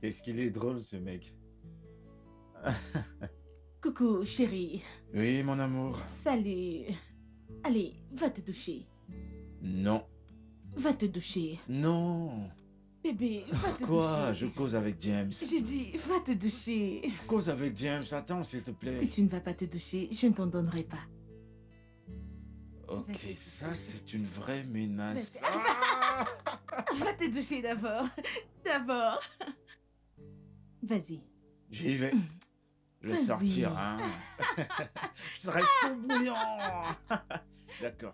Qu'est-ce qu'il est drôle, ce mec. Coucou, chérie. Oui, mon amour. Salut. Allez, va te doucher. Non. Va te doucher. Non. Bébé, va te Quoi? Je doucher. cause avec James. J'ai dit, va te doucher. Je cause avec James. Attends, s'il te plaît. Si tu ne vas pas te doucher, je ne t'en donnerai pas. Ok, ça, c'est une vraie menace. Vas-y. Ah. Va te doucher d'abord. D'abord. Vas-y. J'y vais. Je vais Vas-y. sortir, hein. Je serai tout bouillant. D'accord.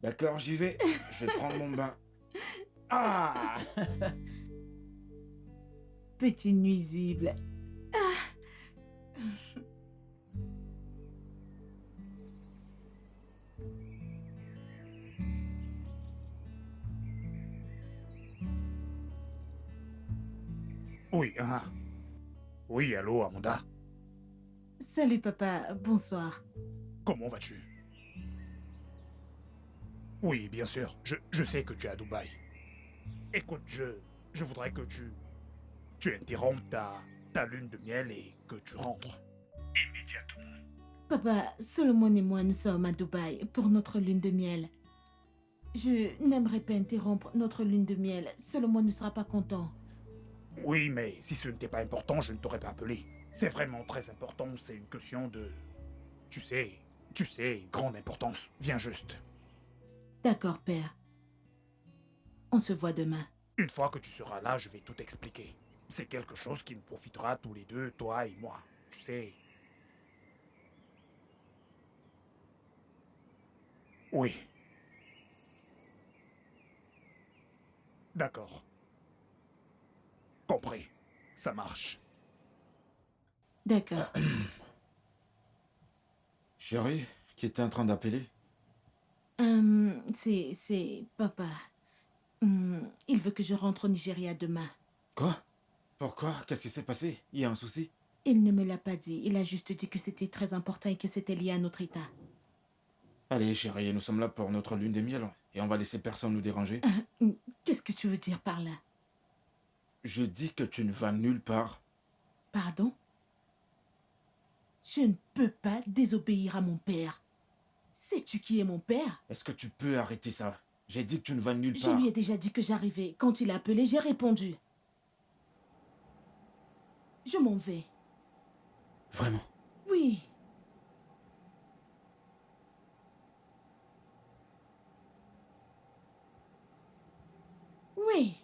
D'accord, j'y vais. Je vais prendre mon bain. Ah. Petit nuisible. Oui, hein. Oui, allô, Amanda. Salut papa, bonsoir. Comment vas-tu? Oui, bien sûr. Je sais que tu es à Dubaï. Écoute, je voudrais que tu interrompes ta lune de miel et que tu rentres. Immédiatement. Papa, Solomon et moi nous sommes à Dubaï pour notre lune de miel. Je n'aimerais pas interrompre notre lune de miel. Solomon ne sera pas content. Oui, mais si ce n'était pas important, je ne t'aurais pas appelé. C'est vraiment très important, c'est une question de... Tu sais, grande importance. Viens juste. D'accord, père. On se voit demain. Une fois que tu seras là, je vais tout expliquer. C'est quelque chose qui nous profitera tous les deux, toi et moi. Tu sais... Oui. D'accord. Compris. Ça marche. D'accord. Chérie, qui était en train d'appeler? C'est papa. Il veut que je rentre au Nigeria demain. Quoi? Pourquoi? Qu'est-ce qui s'est passé? Il y a un souci? Il ne me l'a pas dit. Il a juste dit que c'était très important et que c'était lié à notre état. Allez, chérie, nous sommes là pour notre lune de miel et on va laisser personne nous déranger. Qu'est-ce que tu veux dire par là? Je dis que tu ne vas nulle part. Pardon? Je ne peux pas désobéir à mon père. Sais-tu qui est mon père? Est-ce que tu peux arrêter ça? J'ai dit que tu ne vas nulle Je part. lui ai déjà dit que j'arrivais. Quand il a appelé, j'ai répondu. Je m'en vais. Vraiment? Oui. Oui.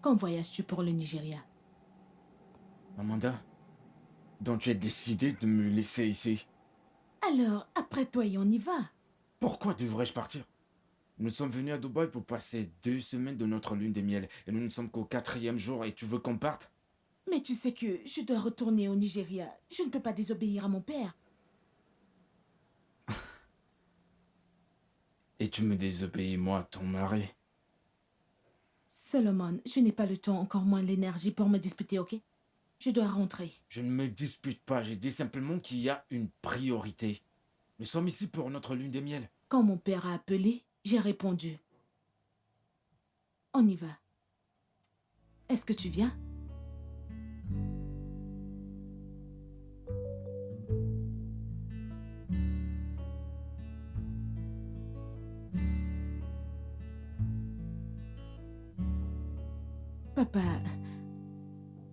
Quand voyages-tu pour le Nigeria? Amanda, donc tu es décidé de me laisser ici. Alors, après toi et on y va. Pourquoi devrais-je partir? Nous sommes venus à Dubaï pour passer 2 semaines de notre lune de miel et nous ne sommes qu'au 4e jour et tu veux qu'on parte? Mais tu sais que je dois retourner au Nigeria. Je ne peux pas désobéir à mon père. Et tu me désobéis, moi, ton mari. Solomon, je n'ai pas le temps, encore moins l'énergie pour me disputer, ok? Je dois rentrer. Je ne me dispute pas, j'ai dit simplement qu'il y a une priorité. Nous sommes ici pour notre lune de miel. Quand mon père a appelé, j'ai répondu. On y va. Est-ce que tu viens? Papa,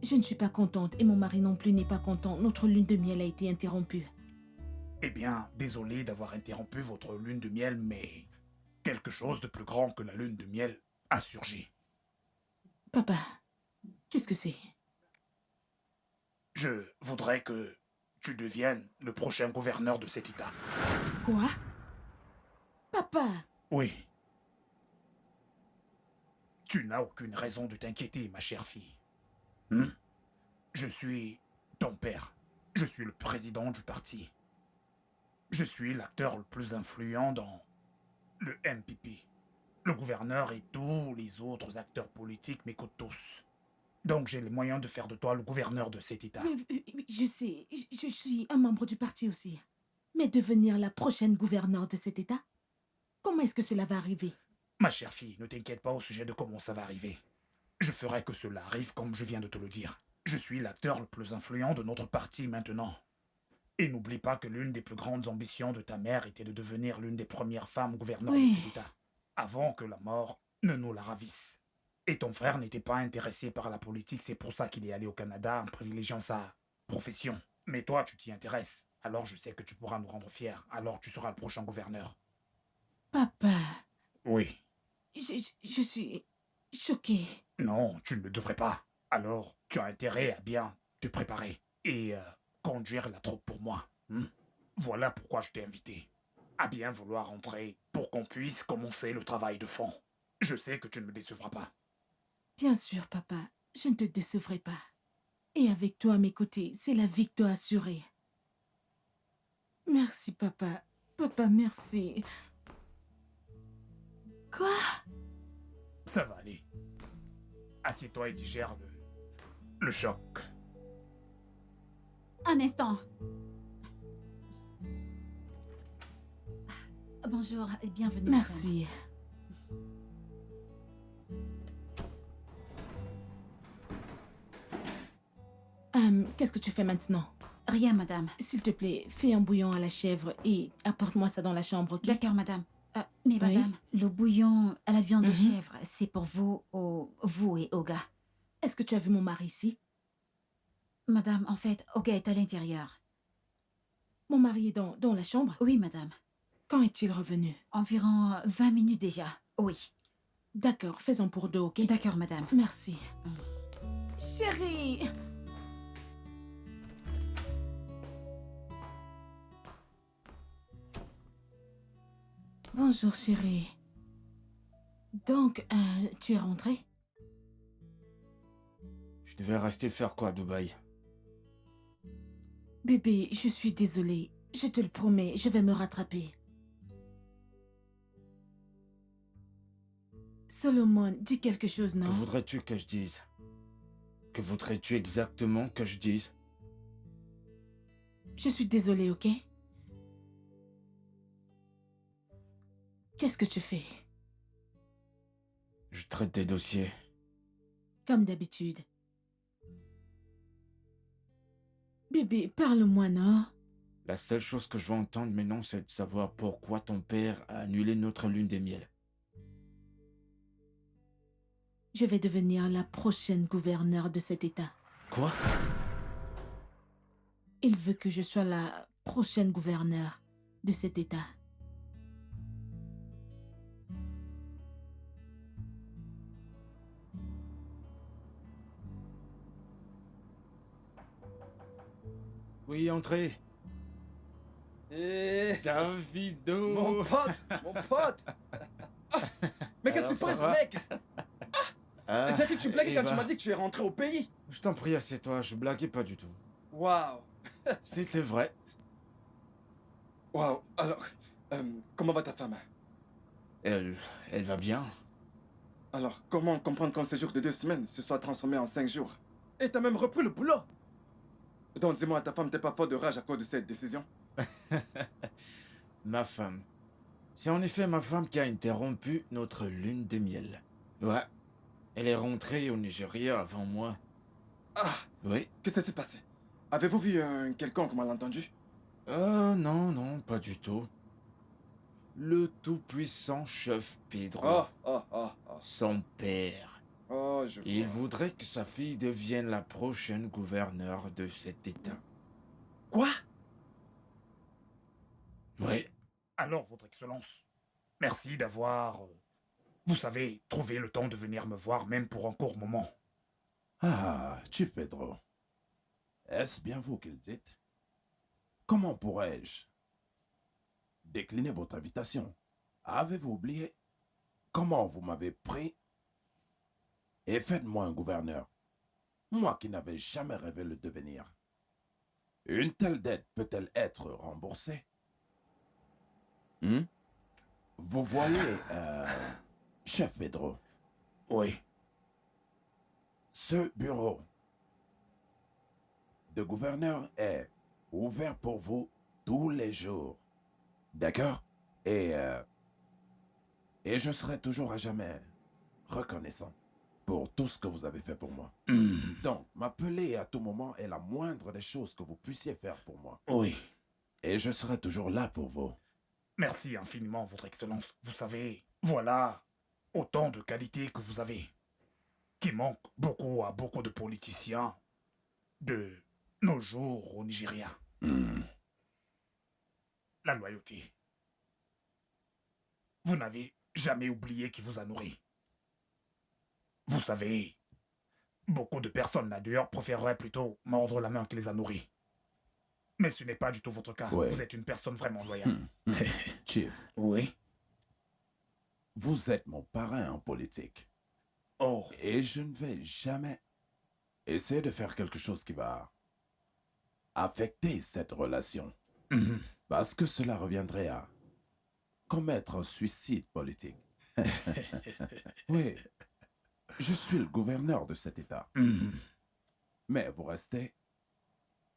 je ne suis pas contente et mon mari non plus n'est pas content. Notre lune de miel a été interrompue. Eh bien, désolé d'avoir interrompu votre lune de miel, mais... quelque chose de plus grand que la lune de miel a surgi. Papa, qu'est-ce que c'est? Je voudrais que tu deviennes le prochain gouverneur de cet État. Quoi? Papa! Oui. Tu n'as aucune raison de t'inquiéter, ma chère fille. Je suis ton père. Je suis le président du parti. Je suis l'acteur le plus influent dans le MPP. Le gouverneur et tous les autres acteurs politiques m'écoutent tous. Donc j'ai les moyens de faire de toi le gouverneur de cet État. Oui, je sais, je suis un membre du parti aussi. Mais devenir la prochaine gouverneure de cet État? Comment est-ce que cela va arriver? Ma chère fille, ne t'inquiète pas au sujet de comment ça va arriver. Je ferai que cela arrive comme je viens de te le dire. Je suis l'acteur le plus influent de notre parti maintenant. Et n'oublie pas que l'une des plus grandes ambitions de ta mère était de devenir l'une des premières femmes gouverneurs de Oui. cet État, avant que la mort ne nous la ravisse. Et ton frère n'était pas intéressé par la politique, c'est pour ça qu'il est allé au Canada en privilégiant sa profession. Mais toi, tu t'y intéresses. Alors je sais que tu pourras nous rendre fiers. Alors tu seras le prochain gouverneur. Papa, Oui. je suis choquée. Non, tu ne le devrais pas. Alors, tu as intérêt à bien te préparer et conduire la troupe pour moi. Voilà pourquoi je t'ai invité. À bien vouloir rentrer pour qu'on puisse commencer le travail de fond. Je sais que tu ne me décevras pas. Bien sûr, papa, je ne te décevrai pas. Et avec toi à mes côtés, c'est la victoire assurée. Merci, papa. Papa, merci. Quoi? Ça va aller. Assieds-toi et digère le choc. Un instant. Bonjour et bienvenue. Merci. Qu'est-ce que tu fais maintenant? Madame. Rien, madame. S'il te plaît, fais un bouillon à la chèvre et apporte-moi ça dans la chambre, ok? D'accord, madame. Mais Oui. madame, le bouillon à la viande de Mhm. chèvre, c'est pour vous et Oga. Est-ce que tu as vu mon mari ici? Madame, en fait, Oga est à l'intérieur. Mon mari est dans la chambre? Oui, madame. Quand est-il revenu? Environ 20 minutes déjà. Oui. D'accord, fais-en pour deux, ok? D'accord, madame. Merci. Chérie! Bonjour, chérie. Donc, tu es rentrée? Je devais rester faire quoi à Dubaï? Bébé, je suis désolée. Je te le promets, je vais me rattraper. Solomon, dis quelque chose, Que non? voudrais-tu que je dise? Que voudrais-tu exactement que je dise? Je suis désolée, ok? Qu'est-ce que tu fais? Je traite des dossiers. Comme d'habitude. Bébé, parle-moi, non? La seule chose que je veux entendre maintenant, c'est de savoir pourquoi ton père a annulé notre lune des miels. Je vais devenir la prochaine gouverneure de cet État. Quoi? Il veut que je sois la prochaine gouverneure de cet État. Oui, entrez. Davido. Mon pote, mon pote. Mais qu'est-ce qui se Alors, ça passe, va? mec? Ah, J'ai cru que tu blaguais eh quand ben, tu m'as dit que tu es rentré au pays. Je t'en prie, assieds-toi, je blaguais pas du tout. Waouh, C'était vrai. waouh. Alors, comment va ta femme? Elle va bien. Alors, comment comprendre qu'un séjour de 2 semaines se soit transformé en 5 jours? Et t'as même repris le boulot. Donc dis-moi, ta femme t'es pas fort de rage à cause de cette décision? Ma femme. C'est en effet ma femme qui a interrompu notre lune de miel. Ouais. Elle est rentrée au Nigeria avant moi. Ah, Oui. qu'est-ce qui s'est passé? Avez-vous vu un quelconque malentendu? Non, non, pas du tout. Le tout-puissant chef Pedro, Oh, son père, oh, je il vois. voudrait que sa fille devienne la prochaine gouverneure de cet État. Quoi? Oui. Alors, Votre Excellence, merci d'avoir, vous savez, trouvé le temps de venir me voir, même pour un court moment. Ah, Chief Pedro. Est-ce bien vous qui le dites? Comment pourrais-je décliner votre invitation? Avez-vous oublié comment vous m'avez pris? Et faites-moi un gouverneur. Moi qui n'avais jamais rêvé le devenir. Une telle dette peut-elle être remboursée? Vous voyez, Chef Pedro, Oui. ce bureau de gouverneur est ouvert pour vous tous les jours. D'accord? Et Et je serai toujours à jamais reconnaissant pour tout ce que vous avez fait pour moi. Donc, m'appeler à tout moment est la moindre des choses que vous puissiez faire pour moi. Oui. Et je serai toujours là pour vous. Merci infiniment, Votre Excellence. Vous savez, voilà autant de qualités que vous avez, qui manquent beaucoup à beaucoup de politiciens de nos jours au Nigeria. La loyauté. Vous n'avez jamais oublié qui vous a nourri. Vous savez, beaucoup de personnes là d'ailleurs préféreraient plutôt mordre la main qui les a nourris. Mais ce n'est pas du tout votre cas. Ouais. Vous êtes une personne vraiment loyale. Chief, Oui. vous êtes mon parrain en politique. Oh. Et je ne vais jamais essayer de faire quelque chose qui va affecter cette relation. Mhm. Parce que cela reviendrait à commettre un suicide politique. Oui, je suis le gouverneur de cet État. Mhm. Mais vous restez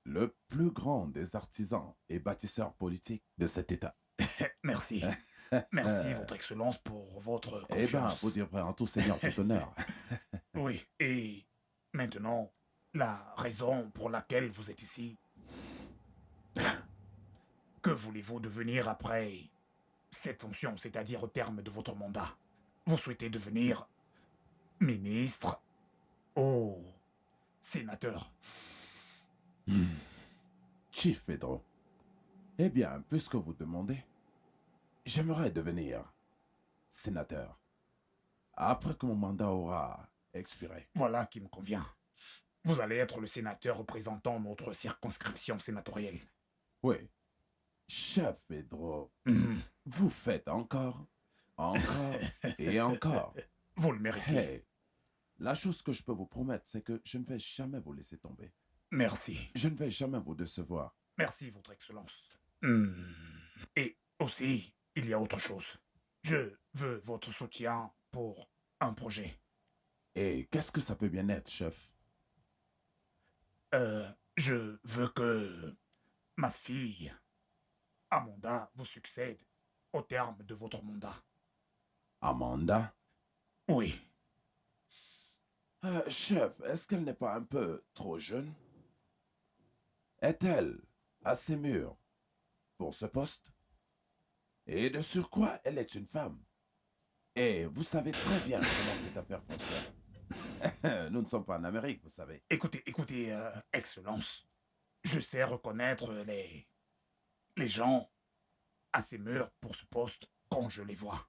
le plus grand des artisans et bâtisseurs politiques de cet État. Merci. Merci, Votre Excellence, pour votre Eh bien, confiance. vous dire vrai en tout seigneur, tout honneur. Oui, et maintenant, la raison pour laquelle vous êtes ici. Que voulez-vous devenir après cette fonction, c'est-à-dire au terme de votre mandat? Vous souhaitez devenir ministre ou sénateur? Chief Pedro. Eh bien, puisque vous demandez, j'aimerais devenir sénateur. Après que mon mandat aura expiré. Voilà qui me convient. Vous allez être le sénateur représentant notre circonscription sénatoriale. Oui. Chef Pedro, Mhm. vous faites encore et encore. Vous le méritez. Hey, la chose que je peux vous promettre, c'est que je ne vais jamais vous laisser tomber. Merci. Je ne vais jamais vous décevoir. Merci, Votre Excellence. Et aussi, il y a autre chose. Je veux votre soutien pour un projet. Et qu'est-ce que ça peut bien être, chef? Je veux que ma fille, Amanda, vous succède au terme de votre mandat. Amanda? Oui. Chef, est-ce qu'elle n'est pas un peu trop jeune? Est-elle assez mûre pour ce poste? Et de surcroît, elle est une femme. Et vous savez très bien comment cette affaire fonctionne. Nous ne sommes pas en Amérique, vous savez. Écoutez, Excellence. Je sais reconnaître les gens assez mûrs pour ce poste quand je les vois.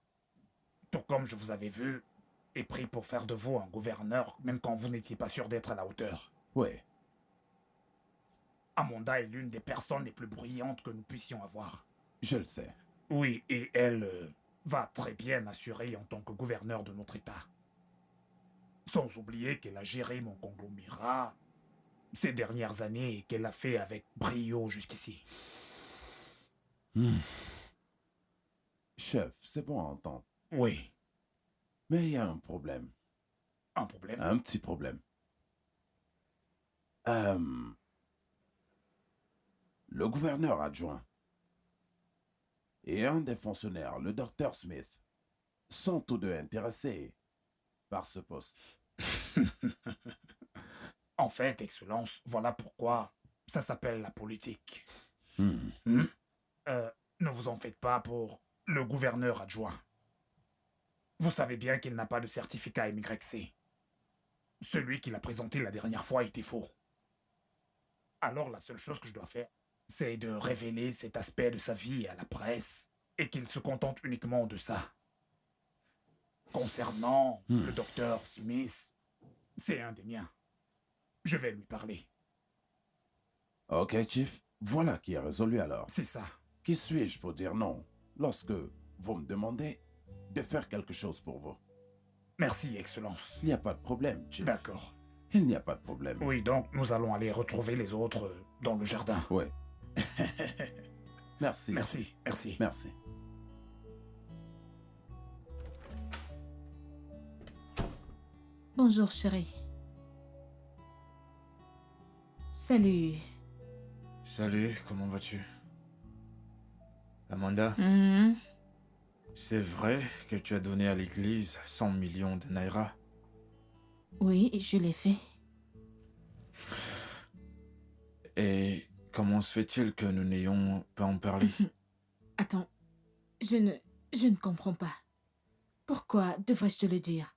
Tout comme je vous avais vu et pris pour faire de vous un gouverneur, même quand vous n'étiez pas sûr d'être à la hauteur. Oui. Amanda est l'une des personnes les plus brillantes que nous puissions avoir. Je le sais. Oui, et elle va très bien assurer en tant que gouverneur de notre État. Sans oublier qu'elle a géré mon conglomérat ces dernières années et qu'elle l'a fait avec brio jusqu'ici. Chef, c'est bon à entendre. Oui, Mais il y a un problème. un problème. Un petit problème. Le gouverneur adjoint et un des fonctionnaires, le docteur Smith, sont tous deux intéressés par ce poste. En fait, Excellence, voilà pourquoi ça s'appelle la politique. Hmm. Ne vous en faites pas pour le gouverneur adjoint. Vous savez bien qu'il n'a pas de certificat MYC. Celui qu'il a présenté la dernière fois était faux. Alors la seule chose que je dois faire, c'est de révéler cet aspect de sa vie à la presse et qu'il se contente uniquement de ça. Concernant le docteur Smith, c'est un des miens. Je vais lui parler. Ok, Chief, voilà qui est résolu alors. C'est ça. Qui suis-je pour dire non lorsque vous me demandez de faire quelque chose pour vous? Merci, Excellence. Il n'y a pas de problème, Chief. D'accord. Il n'y a pas de problème. Oui, donc nous allons aller retrouver les autres dans le jardin. Oui. Merci. Merci, merci. Merci. Bonjour, chérie. Salut. Salut, comment vas-tu? Amanda, C'est vrai que tu as donné à l'église 100 millions de naira. Oui, je l'ai fait. Et comment se fait-il que nous n'ayons pas en parlé? Attends, je ne comprends pas. Pourquoi devrais-je te le dire?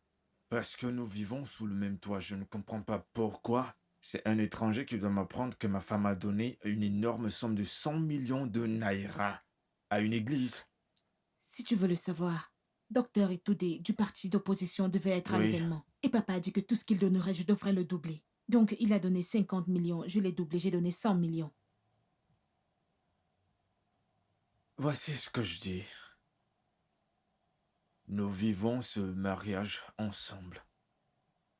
Parce que nous vivons sous le même toit. Je ne comprends pas pourquoi. C'est un étranger qui doit m'apprendre que ma femme a donné une énorme somme de 100 millions de naira à une église. Si tu veux le savoir, Docteur Itoudé du parti d'opposition devait être à Oui. l'événement. Et papa a dit que tout ce qu'il donnerait, je devrais le doubler. Donc, il a donné 50 millions, je l'ai doublé, j'ai donné 100 millions. Voici ce que je dis. Nous vivons ce mariage ensemble.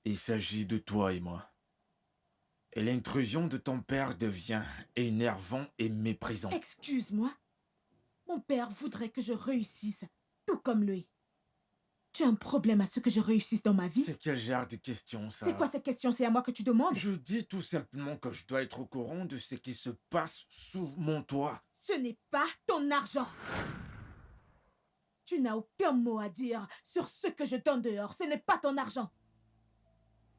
Il s'agit de toi et moi. Et l'intrusion de ton père devient énervant et méprisant. Excuse-moi. Mon père voudrait que je réussisse, tout comme lui. Tu as un problème à ce que je réussisse dans ma vie? C'est quel genre de question, ça? C'est quoi cette question? C'est à moi que tu demandes? Je dis tout simplement que je dois être au courant de ce qui se passe sous mon toit. Ce n'est pas ton argent. Tu n'as aucun mot à dire sur ce que je donne dehors. Ce n'est pas ton argent.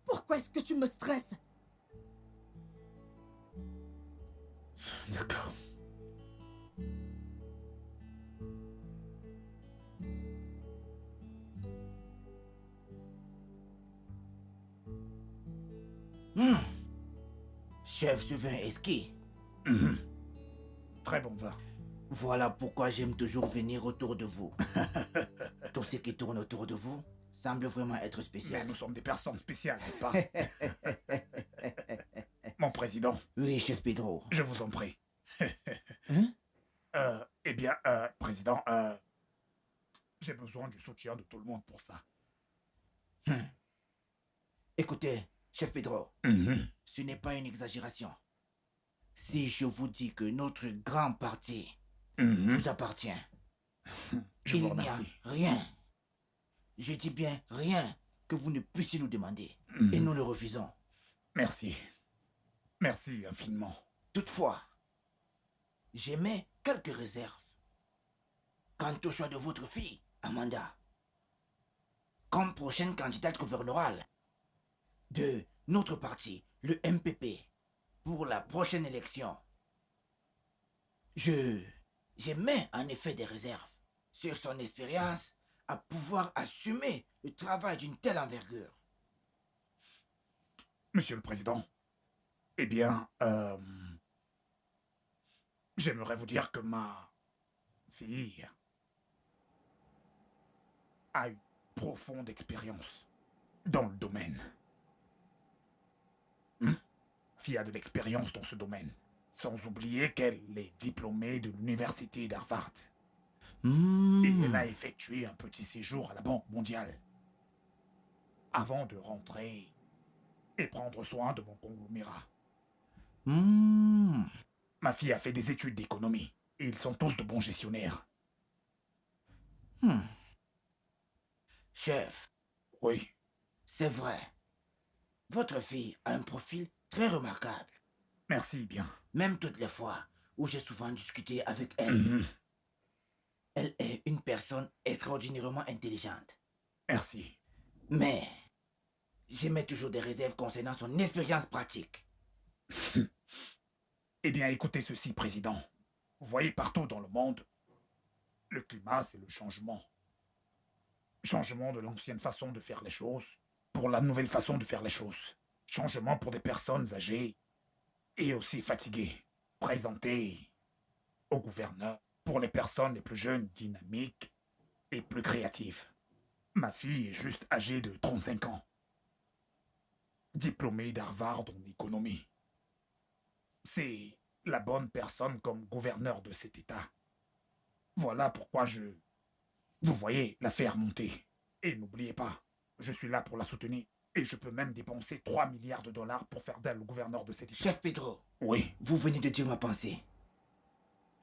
Pourquoi est-ce que tu me stresses? D'accord. Chef, ce vin est ski. Mhm. Très bon vin. Voilà pourquoi j'aime toujours venir autour de vous. Tout ce qui tourne autour de vous semble vraiment être Mais spécial. nous sommes des personnes spéciales, n'est-ce pas? Mon président, Oui, chef Pedro. je vous en prie. Hein? Eh bien, président, j'ai besoin du soutien de tout le monde pour ça. Écoutez, chef Pedro, Mhm. ce n'est pas une exagération. Si je vous dis que notre grand parti Mhm. vous appartient, Je vous il n'y a remercie. rien, je dis bien rien, que vous ne puissiez nous demander. Mhm. Et nous le refusons. Merci. Merci infiniment. Toutefois, j'émets quelques réserves. Quant au choix de votre fille, Amanda, comme prochaine candidate gouverneurale de notre parti, le MPP, pour la prochaine élection, j'émets en effet des réserves sur son expérience à pouvoir assumer le travail d'une telle envergure. Monsieur le Président, eh bien, j'aimerais vous dire que ma fille a une profonde expérience dans le domaine. Fille a de l'expérience dans ce domaine, sans oublier qu'elle est diplômée de l'université d'Harvard. Et elle a effectué un petit séjour à la Banque mondiale avant de rentrer et prendre soin de mon conglomérat. Ma fille a fait des études d'économie et ils sont tous de bons gestionnaires. Chef, Oui, c'est vrai. Votre fille a un profil très remarquable. merci bien. Même toutes les fois où j'ai souvent discuté avec elle, Mhm. elle est une personne extraordinairement intelligente. Merci. Mais j'émets toujours des réserves concernant son expérience pratique. Eh bien, écoutez ceci, Président. Vous voyez partout dans le monde, le climat, c'est le changement. Changement de l'ancienne façon de faire les choses pour la nouvelle façon de faire les choses. Changement pour des personnes âgées et aussi fatiguées. Présenté au gouverneur pour les personnes les plus jeunes, dynamiques et plus créatives. Ma fille est juste âgée de 35 ans. Diplômée d'Harvard en économie. C'est la bonne personne comme gouverneur de cet État. Voilà pourquoi vous voyez, la faire monter. Et n'oubliez pas, je suis là pour la soutenir. Et je peux même dépenser 3 milliards de dollars pour faire d'elle le gouverneur de cet État. Chef Pedro, Oui. vous venez de dire ma pensée.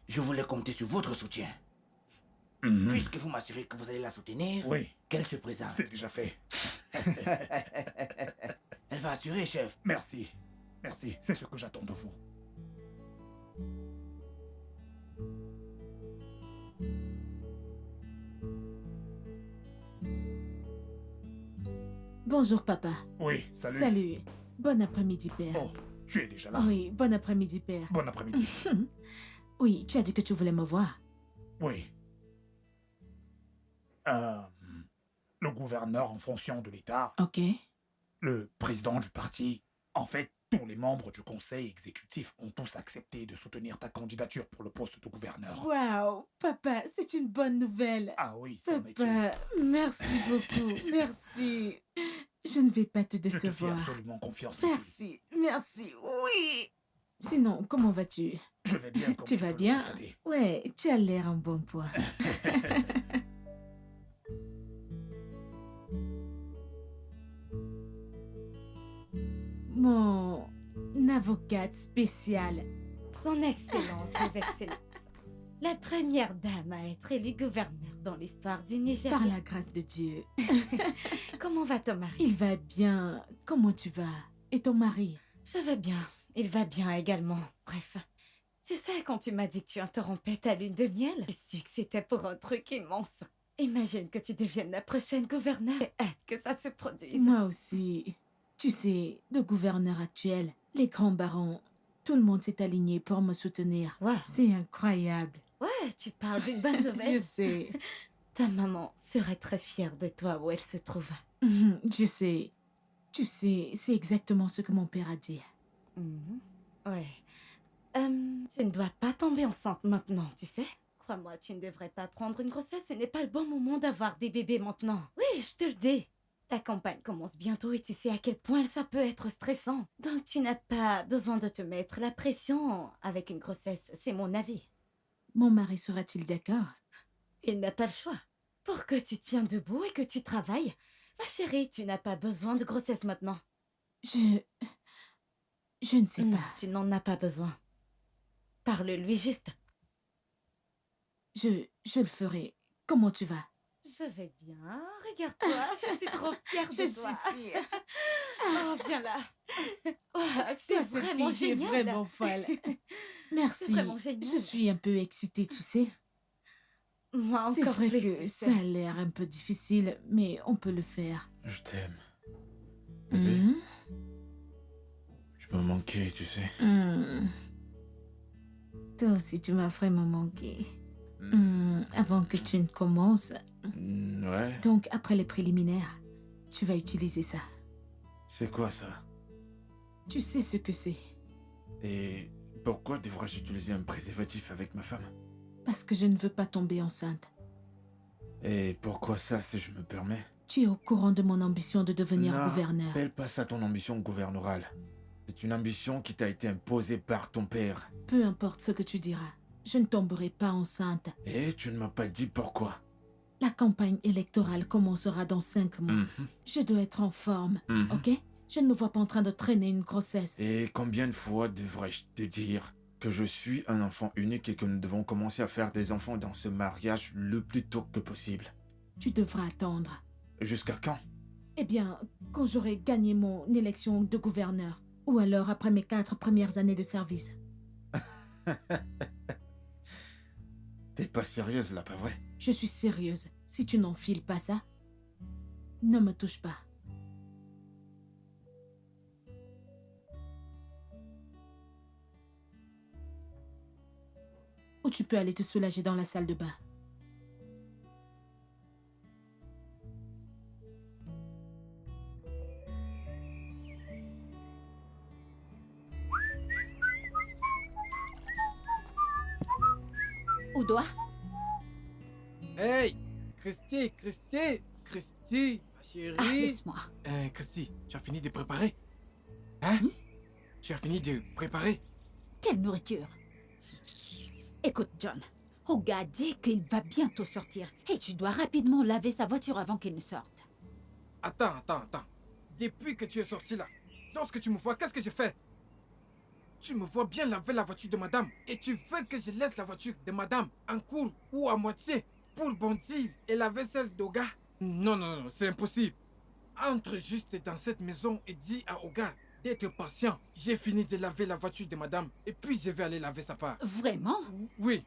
Je voulais compter sur votre soutien. Mhm. Puisque vous m'assurez que vous allez la soutenir, Oui, qu'elle se présente. c'est déjà fait. Elle va assurer, chef. Merci. Merci, c'est ce que j'attends de vous. Bonjour, papa. Oui, salut. Salut. Bon après-midi, père. Oh, tu es déjà là. Oui, bon après-midi, père. Bon après-midi. Oui, tu as dit que tu voulais me voir. Oui. Le gouverneur en fonction de l'État, Ok. le président du parti, en fait, tous les membres du conseil exécutif ont tous accepté de soutenir ta candidature pour le poste de gouverneur. Waouh, papa, c'est une bonne nouvelle. Ah oui, c'en est une. Papa, merci beaucoup. Merci. Je ne vais pas te Je te fais décevoir. absolument confiance. ma fille. Merci, merci, oui. Sinon, comment vas-tu? Je vais bien comme Tu tu vas peux le bien? constater. Ouais, tu as l'air en bon point. Mon avocate spéciale. Son Excellence des Excellences. La première dame à être élue gouverneur dans l'histoire du Nigeria. Par la grâce de Dieu. Comment va ton mari? Il va bien. Comment tu vas? Et ton mari? Je vais bien. Il va bien également. Bref. Tu sais, quand tu m'as dit que tu interrompais ta lune de miel, j'ai su que c'était pour un truc immense. Imagine que tu deviennes la prochaine gouverneure. J'ai hâte que ça se produise. Moi aussi. Tu sais, le gouverneur actuel, les grands barons, tout le monde s'est aligné pour me soutenir. Wow. C'est incroyable. Ouais, tu parles d'une bonne Je nouvelle. sais. Ta maman serait très fière de toi où elle se trouve. Je sais. Tu sais, c'est exactement ce que mon père a dit. Mhm. Ouais. Tu ne dois pas tomber enceinte maintenant, tu sais. Crois-moi, tu ne devrais pas prendre une grossesse. Ce n'est pas le bon moment d'avoir des bébés maintenant. Oui, je te le dis. Ta campagne commence bientôt et tu sais à quel point ça peut être stressant. Donc tu n'as pas besoin de te mettre la pression avec une grossesse, c'est mon avis. Mon mari sera-t-il d'accord? Il n'a pas le choix. Pour que tu tiens debout et que tu travailles, ma chérie, tu n'as pas besoin de grossesse maintenant. Je ne sais Non, pas. tu n'en as pas besoin. Parle-lui juste. Je le ferai. Comment tu vas? Je vais bien. Regarde-toi, je suis trop fière de Je toi. suis sûre. Oh, viens là. Oh, c'est Toi, cette vraiment fille est génial. vraiment folle. Merci. vraiment génial. Je suis un peu excitée, tu sais. Moi C'est encore vrai plus, que tu ça sais. a l'air un peu difficile, mais on peut le faire. Je t'aime. Bébé, Mhm. tu m'as manqué, tu sais. Toi aussi, tu m'as vraiment manqué. Avant que tu ne commences, Ouais. donc après les préliminaires, tu vas utiliser ça. C'est quoi ça? Tu sais ce que c'est. Et pourquoi devrais-je utiliser un préservatif avec ma femme? Parce que je ne veux pas tomber enceinte. Et pourquoi ça, si je me permets? Tu es au courant de mon ambition de devenir gouverneur. N'appelle pas ça ton ambition gouverneur. C'est une ambition qui t'a été imposée par ton père. Peu importe ce que tu diras, je ne tomberai pas enceinte. Et tu ne m'as pas dit pourquoi. La campagne électorale commencera dans 5 mois. Mhm, Je dois être en forme, mhm. ok? Je ne me vois pas en train de traîner une grossesse. Et combien de fois devrais-je te dire que je suis un enfant unique et que nous devons commencer à faire des enfants dans ce mariage le plus tôt que possible? Tu devras attendre. Jusqu'à quand? Eh bien, quand j'aurai gagné mon élection de gouverneur. Ou alors après mes 4 premières années de service. T'es pas sérieuse là, pas vrai? Je suis sérieuse. Si tu n'enfiles pas ça, ne me touche pas. Ou tu peux aller te soulager dans la salle de bain. Où doit? Hey, Christy, ma chérie. Ah, laisse-moi. Christy, tu as fini de préparer? Hein? Tu as fini de préparer? Quelle nourriture? Écoute, John. Oga dit qu'il va bientôt sortir et tu dois rapidement laver sa voiture avant qu'il ne sorte. Attends. Depuis que tu es sorti là, lorsque tu me vois, qu'est-ce que je fais? Tu me vois bien laver la voiture de madame et tu veux que je laisse la voiture de madame en cours ou à moitié pour bondir et laver celle d'Oga? Non, c'est impossible. Entre juste dans cette maison et dis à Oga d'être patient. J'ai fini de laver la voiture de madame et puis je vais aller laver sa part. Vraiment? Oui,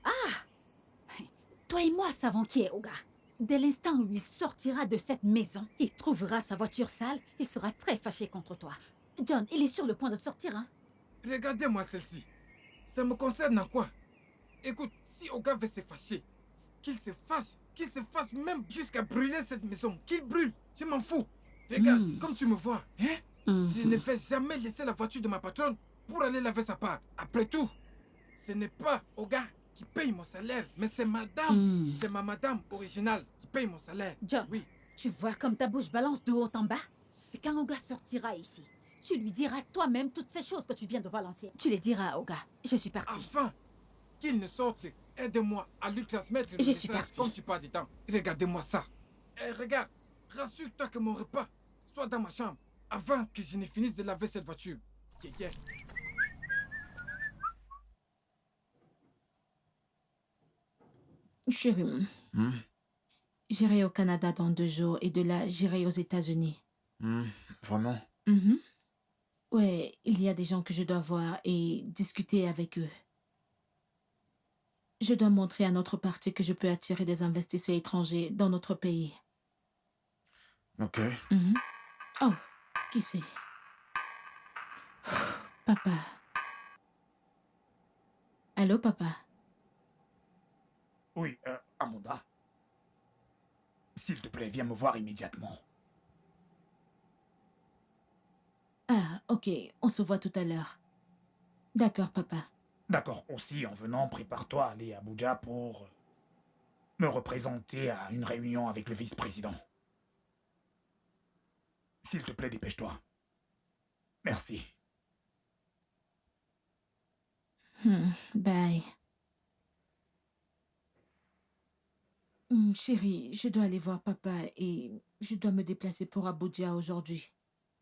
Toi et moi savons qui est Oga. Dès l'instant où il sortira de cette maison, il trouvera sa voiture sale, il sera très fâché contre toi. John, il est sur le point de sortir, hein? Regardez-moi celle-ci. Ça me concerne en quoi? Écoute, si Oga veut se fâcher, qu'il se fasse même jusqu'à brûler cette maison, qu'il brûle, je m'en fous. Regarde, comme tu me vois, hein? Je ne vais jamais laisser la voiture de ma patronne pour aller laver sa part. Après tout, ce n'est pas Oga qui paye mon salaire, mais c'est madame. C'est ma madame originale qui paye mon salaire. John, Oui. tu vois comme ta bouche balance de haut en bas? Et quand Oga sortira ici, tu lui diras toi-même toutes ces choses que tu viens de balancer. Tu les diras à Oga. Je suis partie. Enfin, qu'il ne sorte, aide-moi à lui transmettre le Je suis message partie. comme tu parles du temps. Regardez-moi ça. Et regarde, rassure-toi que mon repas soit dans ma chambre avant que je ne finisse de laver cette voiture. Yeah, yeah. Chérie, j'irai au Canada dans 2 jours et de là, j'irai aux États-Unis. Vraiment? Mhm. Ouais, il y a des gens que je dois voir et discuter avec eux. Je dois montrer à notre parti que je peux attirer des investisseurs étrangers dans notre pays. Ok. Mhm. Oh, qui c'est? Papa. Allô, papa? Oui, Amanda. S'il te plaît, viens me voir immédiatement. Ah, ok, on se voit tout à l'heure. D'accord, papa. D'accord, aussi en venant, prépare-toi à aller à Abuja pour me représenter à une réunion avec le vice-président. S'il te plaît, dépêche-toi. Merci. Bye. Chérie, je dois aller voir papa et je dois me déplacer pour Abuja aujourd'hui.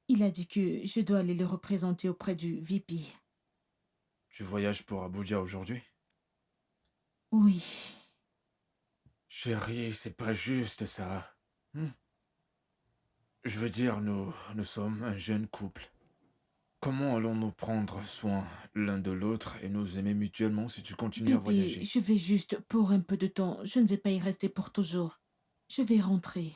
Il a dit que je dois aller le représenter auprès du VP. Tu voyages pour Abuja aujourd'hui? Oui. Chérie, c'est pas juste ça. Je veux dire, nous sommes un jeune couple. Comment allons-nous prendre soin l'un de l'autre et nous aimer mutuellement si tu continues à Bébé, voyager? je vais juste pour un peu de temps. Je ne vais pas y rester pour toujours. Je vais rentrer.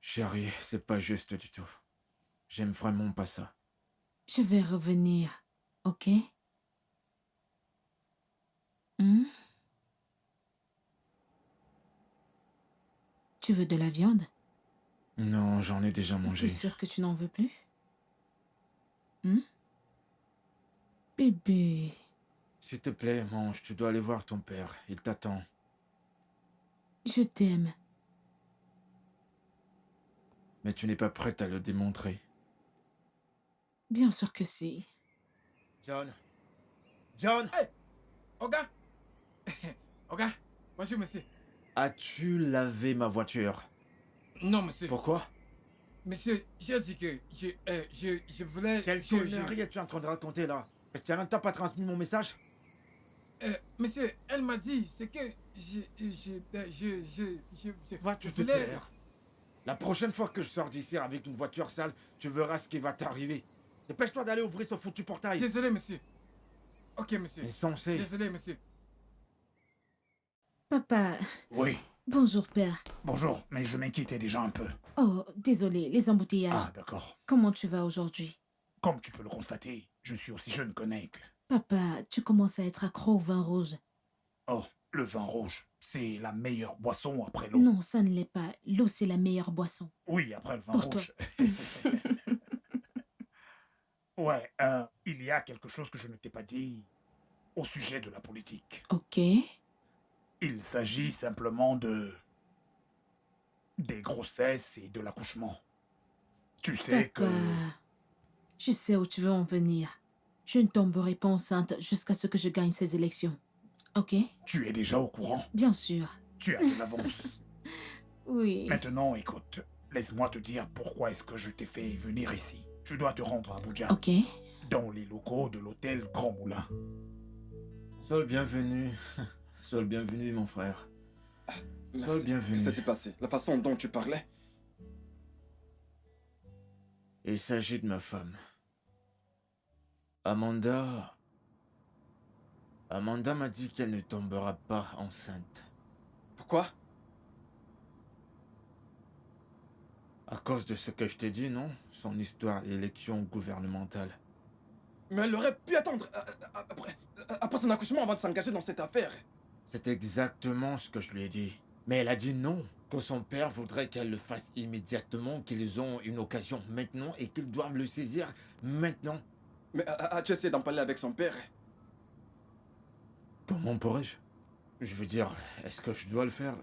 Chérie, c'est pas juste du tout. J'aime vraiment pas ça. Je vais revenir, ok? Tu veux de la viande? Non, j'en ai déjà Tu es mangé. sûr que tu n'en veux plus? Bébé, S'il te plaît, mange, tu dois aller voir ton père. Il t'attend. je t'aime. Mais tu n'es pas prête à le démontrer. Bien sûr que si. John! John! Hey, Oga! Oga, bonjour, monsieur. As-tu lavé ma voiture? Non, monsieur. Pourquoi? Monsieur, j'ai dit que je voulais... Quelle connerie es-tu en train de raconter là? Est-ce que tu n'as pas transmis mon message? Monsieur, elle m'a dit, c'est que Va, tu te voulais- taire. La prochaine fois que je sors d'ici avec une voiture sale, tu verras ce qui va t'arriver. Dépêche-toi d'aller ouvrir ce foutu portail. Désolé, monsieur. Ok, monsieur. Insensé. Désolé, monsieur. Papa, Oui, bonjour père. bonjour, mais je m'inquiétais déjà un peu. Oh, désolé, les embouteillages. Ah, d'accord. Comment tu vas aujourd'hui? Comme tu peux le constater, je suis aussi jeune que Nègre. Papa, tu commences à être accro au vin rouge. Oh, le vin rouge, c'est la meilleure boisson après l'eau. Non, ça ne l'est pas. L'eau, c'est la meilleure boisson. Oui, après le vin Pour toi. rouge. Ouais, il y a quelque chose que je ne t'ai pas dit au sujet de la politique. Ok. Il s'agit simplement des grossesses et de l'accouchement. Tu sais que... Papa, je sais où tu veux en venir. Je ne tomberai pas enceinte jusqu'à ce que je gagne ces élections. Ok? Tu es déjà au courant. Bien sûr. Tu as de l'avance. Oui. Maintenant, écoute, laisse-moi te dire pourquoi est-ce que je t'ai fait venir ici. Tu dois te rendre à Abuja, Ok. dans les locaux de l'hôtel Grand Moulin. Sois le bienvenu. Sois le bienvenu, mon frère. Sois le Merci. bienvenu. Qu'est-ce qui s'est passé? La façon dont tu parlais? Il s'agit de ma femme. Amanda Amanda m'a dit qu'elle ne tombera pas enceinte. Pourquoi? À cause de ce que je t'ai dit, non? Son histoire d'élection gouvernementale. Mais elle aurait pu attendre après son accouchement avant de s'engager dans cette affaire. C'est exactement ce que je lui ai dit. Mais elle a dit non, que son père voudrait qu'elle le fasse immédiatement, qu'ils ont une occasion maintenant et qu'ils doivent le saisir maintenant. Mais as-tu essayé d'en parler avec son père? Comment pourrais-je? Je veux dire, est-ce que je dois le faire?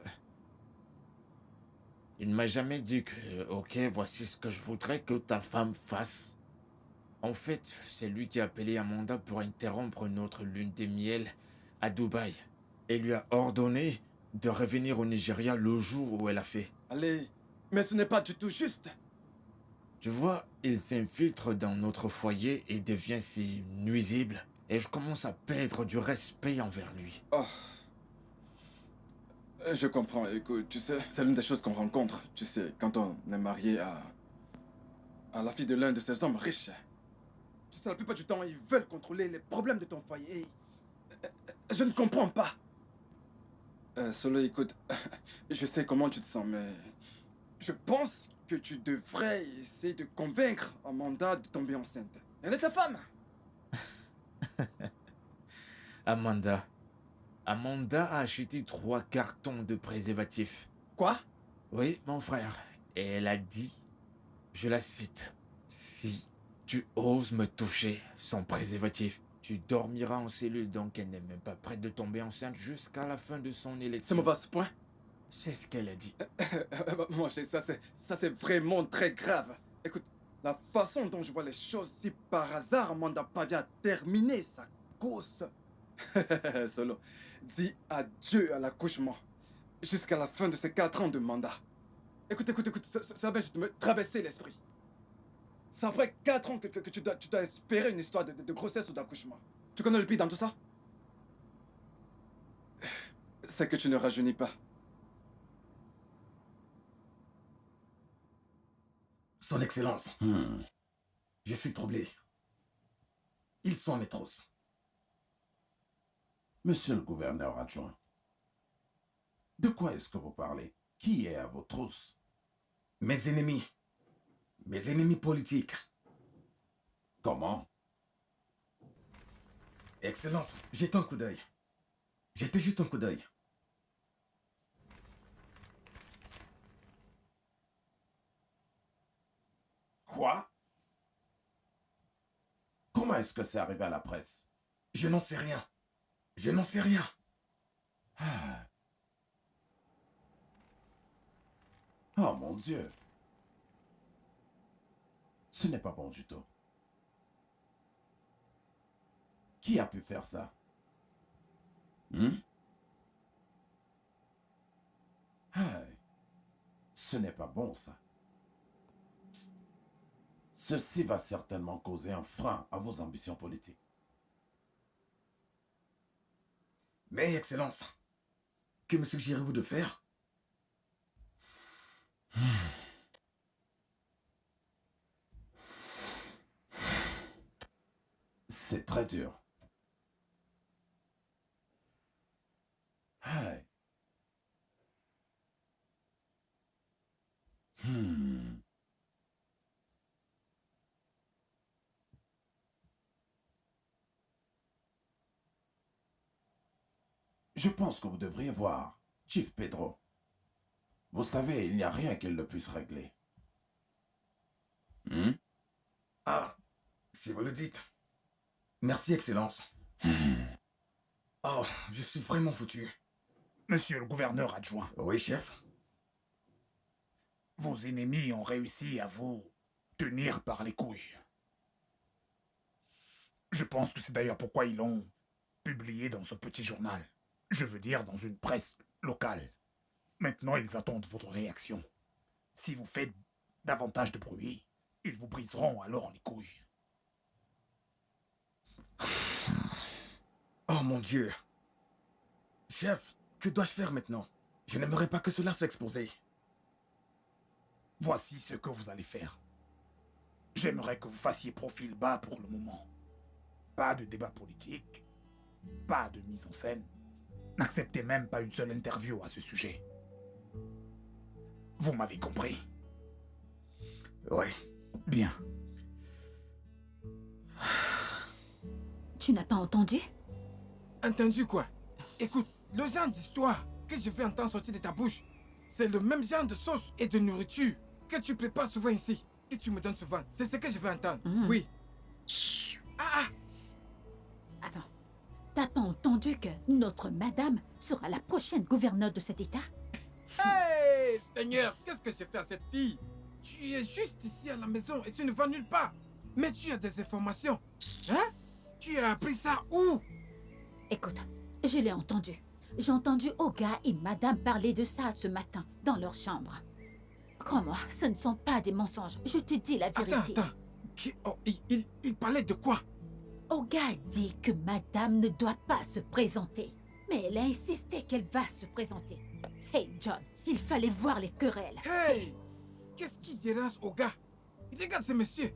Il ne m'a jamais dit que, ok, voici ce que je voudrais que ta femme fasse. En fait, c'est lui qui a appelé Amanda pour interrompre notre lune de miel à Dubaï et lui a ordonné de revenir au Nigeria le jour où elle a fait. Allez, mais ce n'est pas du tout juste. Tu vois, il s'infiltre dans notre foyer et devient si nuisible. Et je commence à perdre du respect envers lui. Oh. Je comprends, écoute, tu sais, c'est l'une des choses qu'on rencontre, tu sais, quand on est marié à la fille de l'un de ces hommes riches. Tu sais, la plupart du temps, ils veulent contrôler les problèmes de ton foyer. Je ne comprends pas. Solo, écoute, je sais comment tu te sens, mais je pense que tu devrais essayer de convaincre Amanda de tomber enceinte. Elle est ta femme. Amanda a acheté 3 cartons de préservatifs. Quoi? Oui, mon frère. Et elle a dit, je la cite, si tu oses me toucher sans préservatif, tu dormiras en cellule. Donc elle n'est même pas prête de tomber enceinte jusqu'à la fin de son élection. C'est mauvais à ce point? C'est ce qu'elle a dit. Mon chéri, ça c'est vraiment très grave. Écoute, la façon dont je vois les choses, si par hasard Amanda parvient à terminer sa course, Solo, dis adieu à l'accouchement jusqu'à la fin de ces 4 ans de mandat. Écoute, ça va juste me traverser l'esprit. C'est après 4 ans que tu dois espérer une histoire de grossesse ou d'accouchement. Tu connais le pire dans tout ça? C'est que tu ne rajeunis pas. Son Excellence, je suis troublé. Ils sont mes trousses. Monsieur le gouverneur adjoint, de quoi est-ce que vous parlez? Qui est à vos trousses? Mes ennemis politiques. Comment? Excellence, jette un coup d'œil. Jetez juste un coup d'œil. Quoi? Comment est-ce que c'est arrivé à la presse? Je n'en sais rien. Je n'en sais rien. Ah. Oh mon Dieu. Ce n'est pas bon du tout. Qui a pu faire ça? Ah. Ce n'est pas bon ça. Ceci va certainement causer un frein à vos ambitions politiques. Mais, Excellence, que me suggérez-vous de faire? C'est très dur. Hey. Je pense que vous devriez voir Chief Pedro. Vous savez, il n'y a rien qu'il ne puisse régler. Ah, si vous le dites. Merci, Excellence. Oh, je suis vraiment foutu. Monsieur le gouverneur adjoint, Oui, chef. vos ennemis ont réussi à vous tenir par les couilles. Je pense que c'est d'ailleurs pourquoi ils l'ont publié dans ce petit journal. Je veux dire, dans une presse locale. Maintenant, ils attendent votre réaction. Si vous faites davantage de bruit, ils vous briseront alors les couilles. Oh mon Dieu. Chef, que dois-je faire maintenant? Je n'aimerais pas que cela soit exposé. Voici ce que vous allez faire. J'aimerais que vous fassiez profil bas pour le moment. Pas de débat politique, Pas de mise en scène. N'acceptez même pas une seule interview à ce sujet. Vous m'avez compris? Oui, bien. Tu n'as pas entendu? Entendu quoi? Écoute, le genre d'histoire que je vais entendre sortir de ta bouche, c'est le même genre de sauce et de nourriture que tu prépares souvent ici, que tu me donnes souvent. C'est ce que je veux entendre. Oui. Ah! Attends, t'as pas entendu que notre madame sera la prochaine gouverneure de cet état? Hey, Seigneur, qu'est-ce que j'ai fait à cette fille? Tu es juste ici à la maison et tu ne vas nulle part. Mais tu as des informations. Hein? Tu as appris ça où? Écoute, je l'ai entendu. J'ai entendu Oga et madame parler de ça ce matin dans leur chambre. Crois-moi, ce ne sont pas des mensonges. Je te dis la vérité. Attends. Il parlait de quoi? Oga a dit que madame ne doit pas se présenter. Mais elle a insisté qu'elle va se présenter. Hey John, il fallait voir les querelles. Hey! Qu'est-ce qui dérange Oga? Regarde ce monsieur.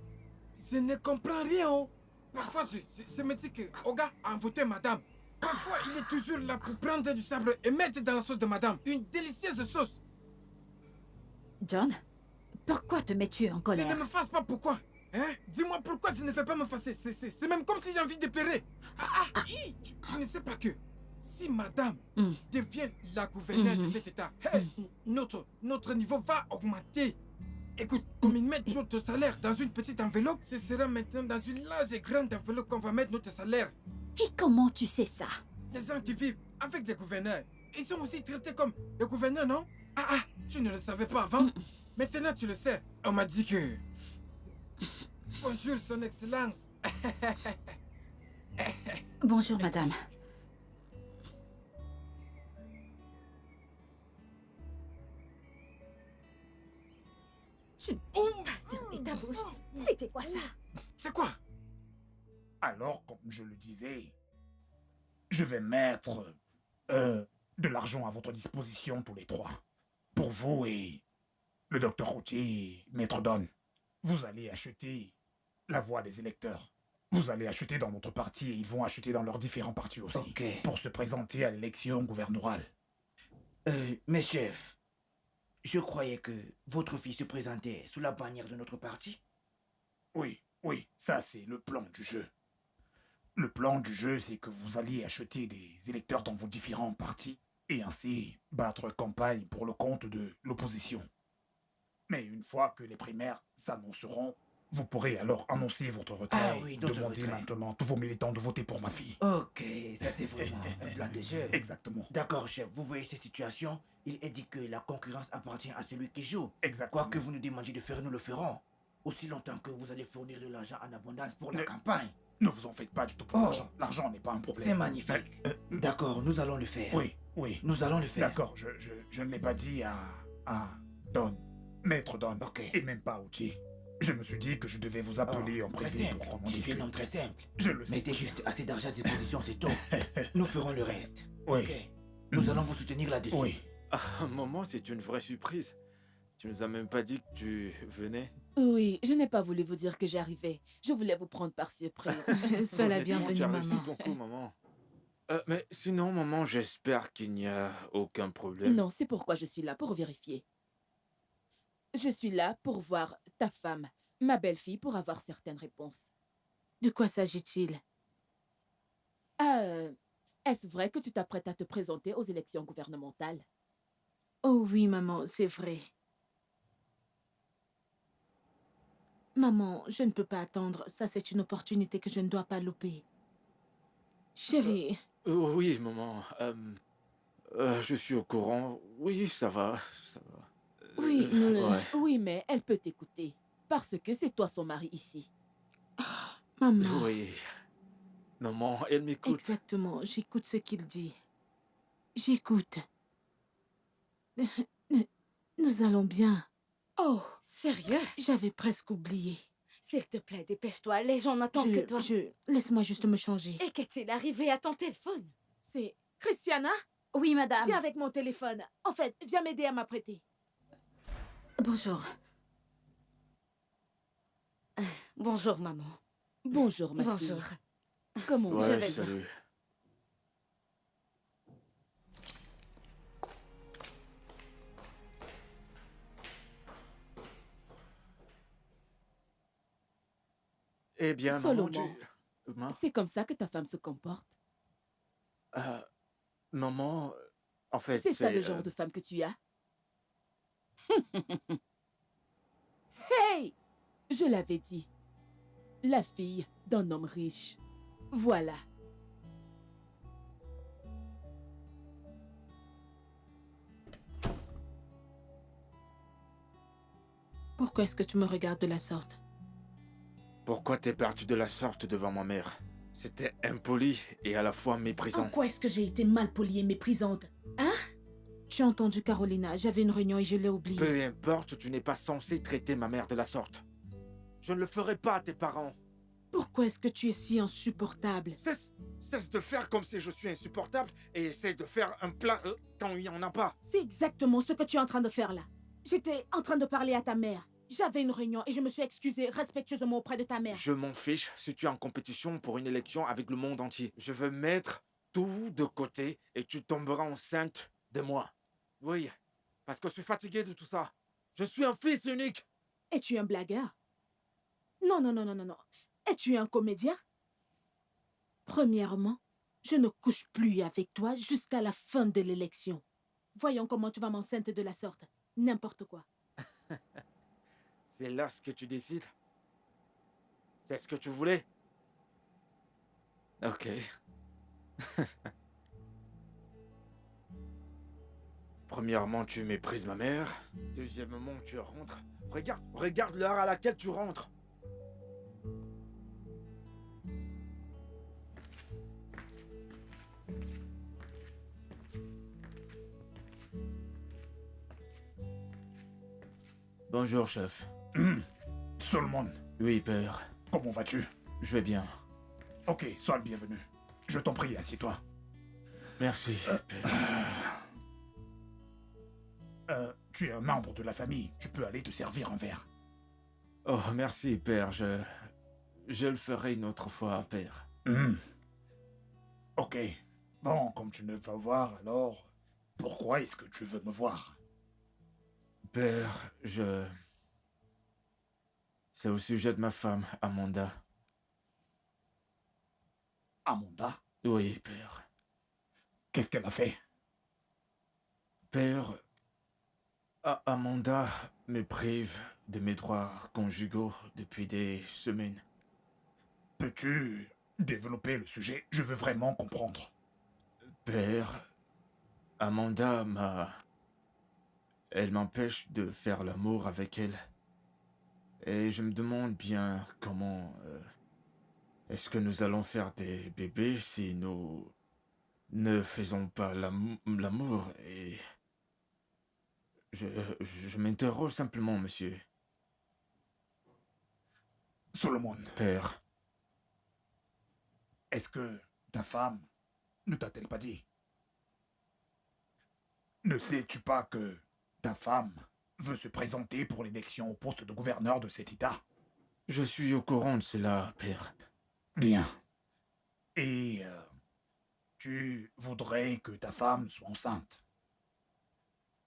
Je ne comprends rien. Oh. Parfois, je me dis que Oga a envoûté madame. Parfois, il est toujours là pour prendre du sable et mettre dans la sauce de madame. Une délicieuse sauce. John, pourquoi te mets-tu en Je colère? ne me fasse pas pourquoi. Hein? Dis-moi pourquoi je ne vais pas me fasser. C'est même comme si j'ai envie de pleurer. Tu ne sais pas que si madame devient la gouverneure de cet état, hey, notre niveau va augmenter. Écoute, comme ils mettent notre salaire dans une petite enveloppe, ce sera maintenant dans une large et grande enveloppe qu'on va mettre notre salaire. Et comment tu sais ça? Les gens qui vivent avec les gouverneurs, ils sont aussi traités comme les gouverneurs, non? Tu ne le savais pas avant? Maintenant tu le sais. On m'a dit que... Bonjour, son excellence. Bonjour, madame. Je ne peux pas fermer ta bouche. C'était quoi ça? C'est quoi? Alors, comme je le disais, je vais mettre de l'argent à votre disposition tous les trois. Pour vous et le docteur Routier, Maître Don. Vous allez acheter la voix des électeurs. Vous allez acheter dans notre parti et ils vont acheter dans leurs différents partis aussi. Pour se présenter à l'élection gouverneurale. Mes chefs, je croyais que votre fille se présentait sous la bannière de notre parti. Oui, ça c'est le plan du jeu. Le plan du jeu, c'est que vous alliez acheter des électeurs dans vos différents partis et ainsi battre campagne pour le compte de l'opposition. Mais une fois que les primaires s'annonceront, vous pourrez alors annoncer votre retrait et demander maintenant à tous vos militants de voter pour ma fille. Ok, ça c'est vraiment un plan de jeu. Exactement. D'accord, chef, vous voyez ces situations, il est dit que la concurrence appartient à celui qui joue. Exactement. Quoi que vous nous demandiez de faire, nous le ferons. Aussi longtemps que vous allez fournir de l'argent en abondance pour la campagne. Ne vous en faites pas du tout pour l'argent. L'argent n'est pas un problème. C'est magnifique. D'accord, nous allons le faire. Oui. Nous allons le faire. D'accord, je ne l'ai pas dit à Don, Maître Don, et même pas à Outi. Je me suis dit que je devais vous appeler en privé pour qu'on en discute. C'est un homme très simple. Je le sais. Mettez juste assez d'argent à disposition, c'est tout. Nous ferons le reste. Oui. Okay. Nous allons vous soutenir là-dessus. Oui. Maman, c'est une vraie surprise. Tu nous as même pas dit que tu venais. Oui, je n'ai pas voulu vous dire que j'arrivais. Je voulais vous prendre par surprise. Sois la bienvenue, Tu as maman. réussi ton coup, maman. Mais sinon, maman, j'espère qu'il n'y a aucun problème. Non, c'est pourquoi je suis là, pour vérifier. Je suis là pour voir ta femme, ma belle-fille, pour avoir certaines réponses. De quoi s'agit-il? Est-ce vrai que tu t'apprêtes à te présenter aux élections gouvernementales? Oh oui, maman, c'est vrai. Maman, je ne peux pas attendre. Ça, c'est une opportunité que je ne dois pas louper. Chérie. Oui, maman. Je suis au courant. Oui, ça va. Oui, ouais. Oui, mais elle peut t'écouter. Parce que c'est toi son mari ici. Maman. Oui. Maman, elle m'écoute. Exactement, j'écoute ce qu'il dit. J'écoute. Nous allons bien. Oh, sérieux? J'avais presque oublié. S'il te plaît, dépêche-toi, les gens n'attendent que toi. Laisse-moi juste me changer. Et qu'est-il arrivé à ton téléphone? C'est Christiana? Oui, madame. Viens avec mon téléphone. En fait, viens m'aider à m'apprêter. Bonjour. Bonjour, maman. Bonjour, ma fille. Bonjour. Comment Ouais, je vais salut. bien. Eh bien, maman, tu... Solomon, Ma- c'est comme ça que ta femme se comporte. euh, maman, en fait, C'est ça c'est... le genre de femme que tu as. Hey! Je l'avais dit. La fille d'un homme riche. Voilà. Pourquoi est-ce que tu me regardes de la sorte? Pourquoi t'es parti de la sorte devant ma mère? C'était impoli et à la fois En méprisant. quoi est-ce que j'ai été mal polie et méprisante? Hein? Tu as entendu Carolina, j'avais une réunion et je l'ai oubliée. Peu importe, tu n'es pas censé traiter ma mère de la sorte. Je ne le ferai pas à tes parents. Pourquoi est-ce que tu es si insupportable? Cesse de faire comme si je suis insupportable et essaie de faire un plan quand il n'y en a pas. C'est exactement ce que tu es en train de faire là. J'étais en train de parler à ta mère. J'avais une réunion et je me suis excusée respectueusement auprès de ta mère. Je m'en fiche si tu es en compétition pour une élection avec le monde entier. Je veux mettre tout de côté et tu tomberas enceinte de moi. Oui, parce que je suis fatigué de tout ça. Je suis un fils unique. Es-tu un blagueur? Non, non, non, non, non, non. Es-tu un comédien? Premièrement, je ne couche plus avec toi jusqu'à la fin de l'élection. Voyons comment tu vas m'enceinte de la sorte. N'importe quoi. C'est là ce que tu décides? C'est ce que tu voulais? Ok. Premièrement, tu méprises ma mère. Deuxièmement, tu rentres. Regarde l'heure à laquelle tu rentres. Bonjour, chef. Solomon, Oui, père. comment vas-tu? Je vais bien. Ok, sois le bienvenu. Je t'en prie, assieds-toi. Merci, père. Tu es un membre de la famille. Tu peux aller te servir un verre. Oh, merci, père. Je le ferai une autre fois, père. Ok. Bon, comme tu ne vas voir, alors... Pourquoi est-ce que tu veux me voir? Père, c'est au sujet de ma femme, Amanda. Amanda? Oui, père. Qu'est-ce qu'elle a fait? Père, Amanda me prive de mes droits conjugaux depuis des semaines. Peux-tu développer le sujet? Je veux vraiment comprendre. Père, Amanda Elle m'empêche de faire l'amour avec elle. Et je me demande bien comment... est-ce que nous allons faire des bébés si nous ne faisons pas l'amour et... Je m'interroge simplement, monsieur. Solomon, Père, est-ce que ta femme ne t'a-t-elle pas dit? Ne sais-tu pas que ta femme veut se présenter pour l'élection au poste de gouverneur de cet État? je suis au courant de cela, père. Bien. Et tu voudrais que ta femme soit enceinte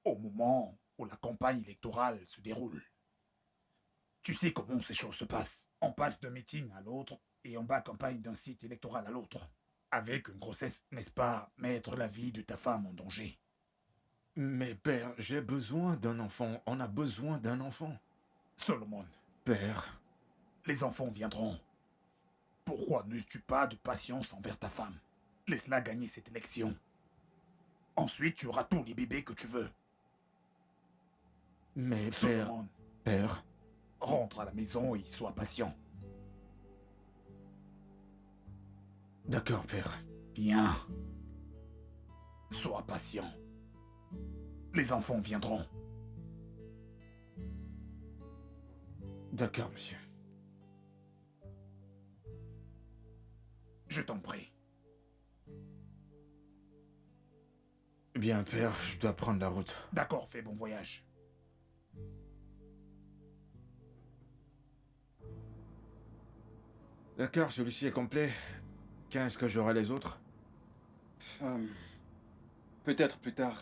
au moment où la campagne électorale se déroule. Tu sais comment ces choses se passent. On passe d'un meeting à l'autre et on bat campagne d'un site électoral à l'autre. Avec une grossesse, n'est-ce pas, mettre la vie de ta femme en danger? Mais père, j'ai besoin d'un enfant. On a besoin d'un enfant. Solomon, Père, les enfants viendront. Pourquoi n'as-tu pas de patience envers ta femme? Laisse-la gagner cette élection. Ensuite, tu auras tous les bébés que tu veux. mais père, Solomon, père, rentre à la maison et sois patient. d'accord, père. Bien. Sois patient. Les enfants viendront. D'accord, monsieur. Je t'en prie. Bien, père, je dois prendre la route. D'accord, fais bon voyage. D'accord, celui-ci est complet. Quand est-ce que j'aurai les autres? Peut-être plus tard.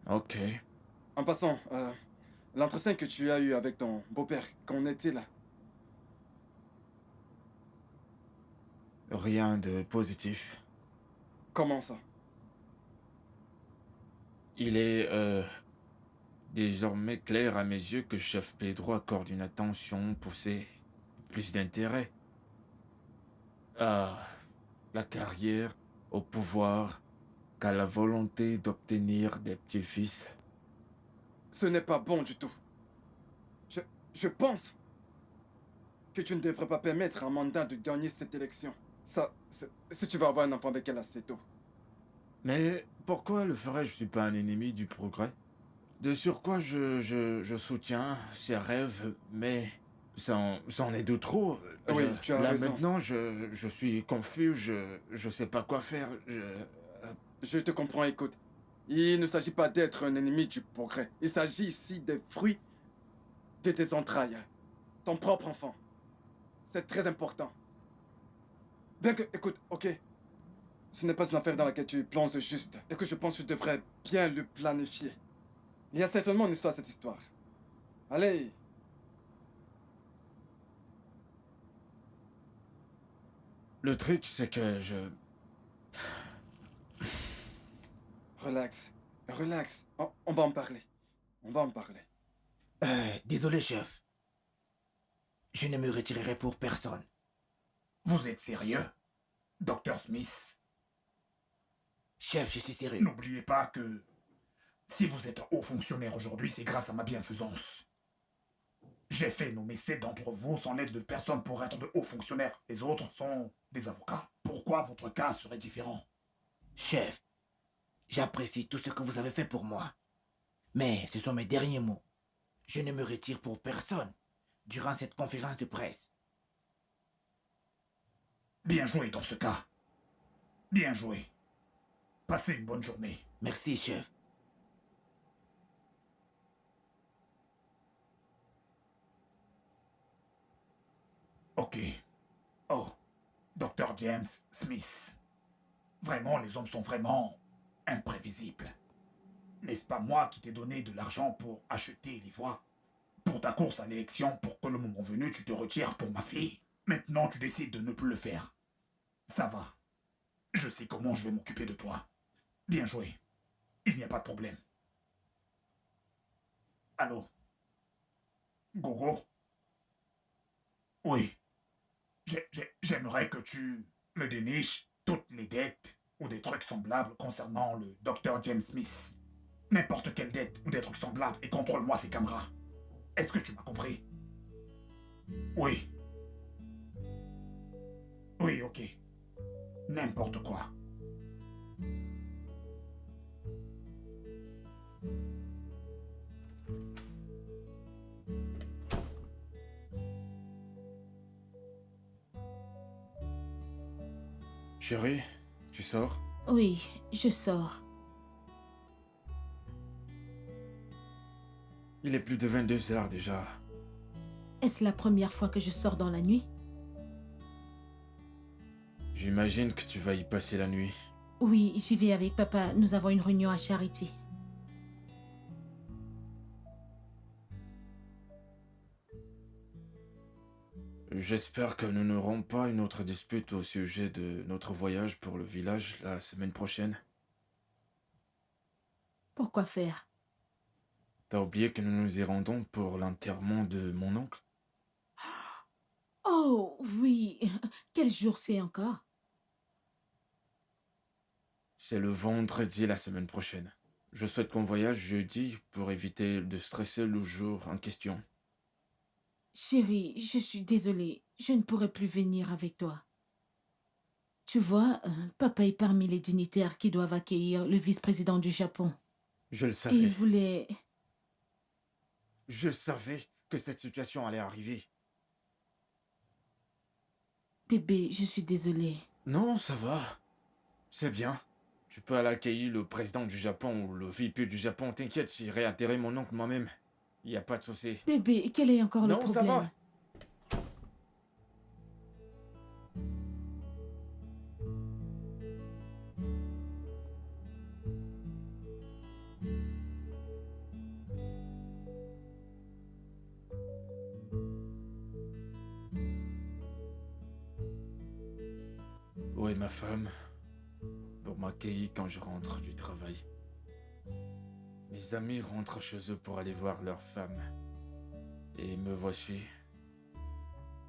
Ok. En passant, l'entretien que tu as eu avec ton beau-père quand on était là. Rien de positif. Comment ça? Il est désormais clair à mes yeux que chef Pedro accorde une attention poussée, plus d'intérêt à la carrière, au pouvoir, qu'à la volonté d'obtenir des petits-fils. Ce n'est pas bon du tout. Je, je pense que tu ne devrais pas permettre à Amanda de gagner cette élection. Ça, si tu vas avoir un enfant avec elle assez tôt. Mais pourquoi le ferais-je? Je suis pas un ennemi du progrès. De surcroît, je soutiens ses rêves, mais c'en est de trop. Oui, tu as là raison. maintenant, je suis confus, je sais pas quoi faire. Je te comprends, écoute. Il ne s'agit pas d'être un ennemi du progrès. Il s'agit ici des fruits de tes entrailles. Ton propre enfant. C'est très important. Bien que, écoute, ok. Ce n'est pas une affaire dans laquelle tu plonges juste. Et que je pense que je devrais bien le planifier. Il y a certainement une histoire à cette histoire. Allez. Le truc, c'est que Relax. Relax. On va en parler. On va en parler. Désolé, chef. Je ne me retirerai pour personne. Vous êtes sérieux, Dr. Smith? Chef, je suis sérieux. N'oubliez pas que si vous êtes haut fonctionnaire aujourd'hui, c'est grâce à ma bienfaisance. J'ai fait nommer 7 d'entre vous sans l'aide de personne pour être de hauts fonctionnaires. Les autres sont des avocats. Pourquoi votre cas serait différent? Chef, j'apprécie tout ce que vous avez fait pour moi. Mais ce sont mes derniers mots. Je ne me retire pour personne durant cette conférence de presse. Bien joué dans ce cas. Bien joué. Passez une bonne journée. Merci, chef. Ok. Oh, Dr. James Smith. Vraiment, les hommes sont vraiment imprévisibles. N'est-ce pas moi qui t'ai donné de l'argent pour acheter les voix pour ta course à l'élection pour que le moment venu, tu te retires pour ma fille? Maintenant, tu décides de ne plus le faire. Ça va. Je sais comment je vais m'occuper de toi. Bien joué. Il n'y a pas de problème. Allô? Gogo? Oui. J'aimerais que tu me déniches toutes les dettes ou des trucs semblables concernant le Dr. James Smith. N'importe quelle dette ou des trucs semblables et contrôle-moi ces caméras. Est-ce que tu m'as compris? Oui. Oui, ok. N'importe quoi. Chérie, tu sors? Oui, je sors. Il est plus de 22 heures déjà. Est-ce la première fois que je sors dans la nuit? J'imagine que tu vas y passer la nuit. Oui, j'y vais avec papa. Nous avons une réunion à Charity. J'espère que nous n'aurons pas une autre dispute au sujet de notre voyage pour le village la semaine prochaine. Pourquoi faire? T'as oublié que nous nous y rendons pour l'enterrement de mon oncle? Oh, oui. Quel jour c'est encore? C'est le vendredi la semaine prochaine. Je souhaite qu'on voyage jeudi pour éviter de stresser le jour en question. Chérie, je suis désolée. Je ne pourrai plus venir avec toi. Tu vois, papa est parmi les dignitaires qui doivent accueillir le vice-président du Japon. Je le Et savais. il voulait... Je savais que cette situation allait arriver. Bébé, je suis désolée. Non, ça va. C'est bien. Tu peux aller accueillir le président du Japon ou le VP du Japon. T'inquiète, j'irai atterrir mon oncle moi-même. Il n'y a pas de souci. Bébé, quel est encore le Non, ça problème? va. et ma femme pour m'accueillir quand je rentre du travail. Mes amis rentrent chez eux pour aller voir leur femme. Et me voici,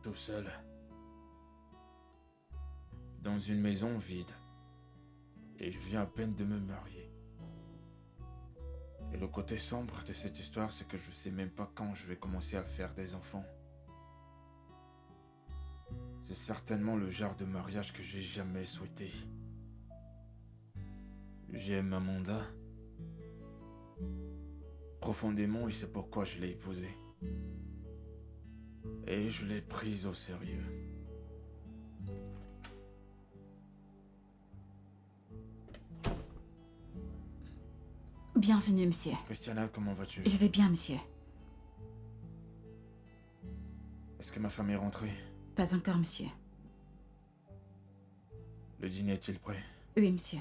tout seul, dans une maison vide. Et je viens à peine de me marier. Et le côté sombre de cette histoire, c'est que je sais même pas quand je vais commencer à faire des enfants. C'est certainement le genre de mariage que j'ai jamais souhaité. J'aime Amanda. Profondément, et c'est pourquoi je l'ai épousée. Et je l'ai prise au sérieux. Bienvenue, monsieur. Christiana, comment vas-tu? Je vais bien, monsieur. Est-ce que ma femme est rentrée? Pas encore, monsieur. Le dîner est-il prêt? Oui, monsieur.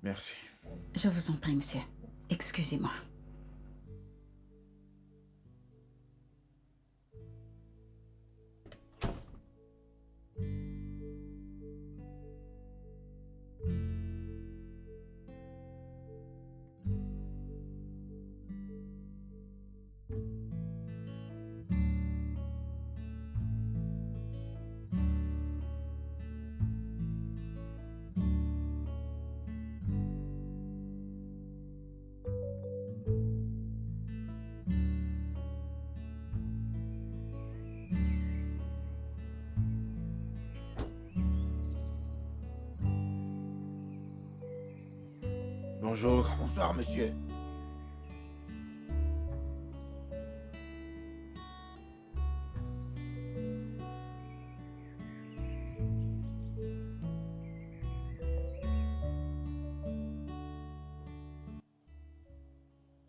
Merci. Je vous en prie, monsieur. Excusez-moi. Bonjour. Bonsoir, monsieur.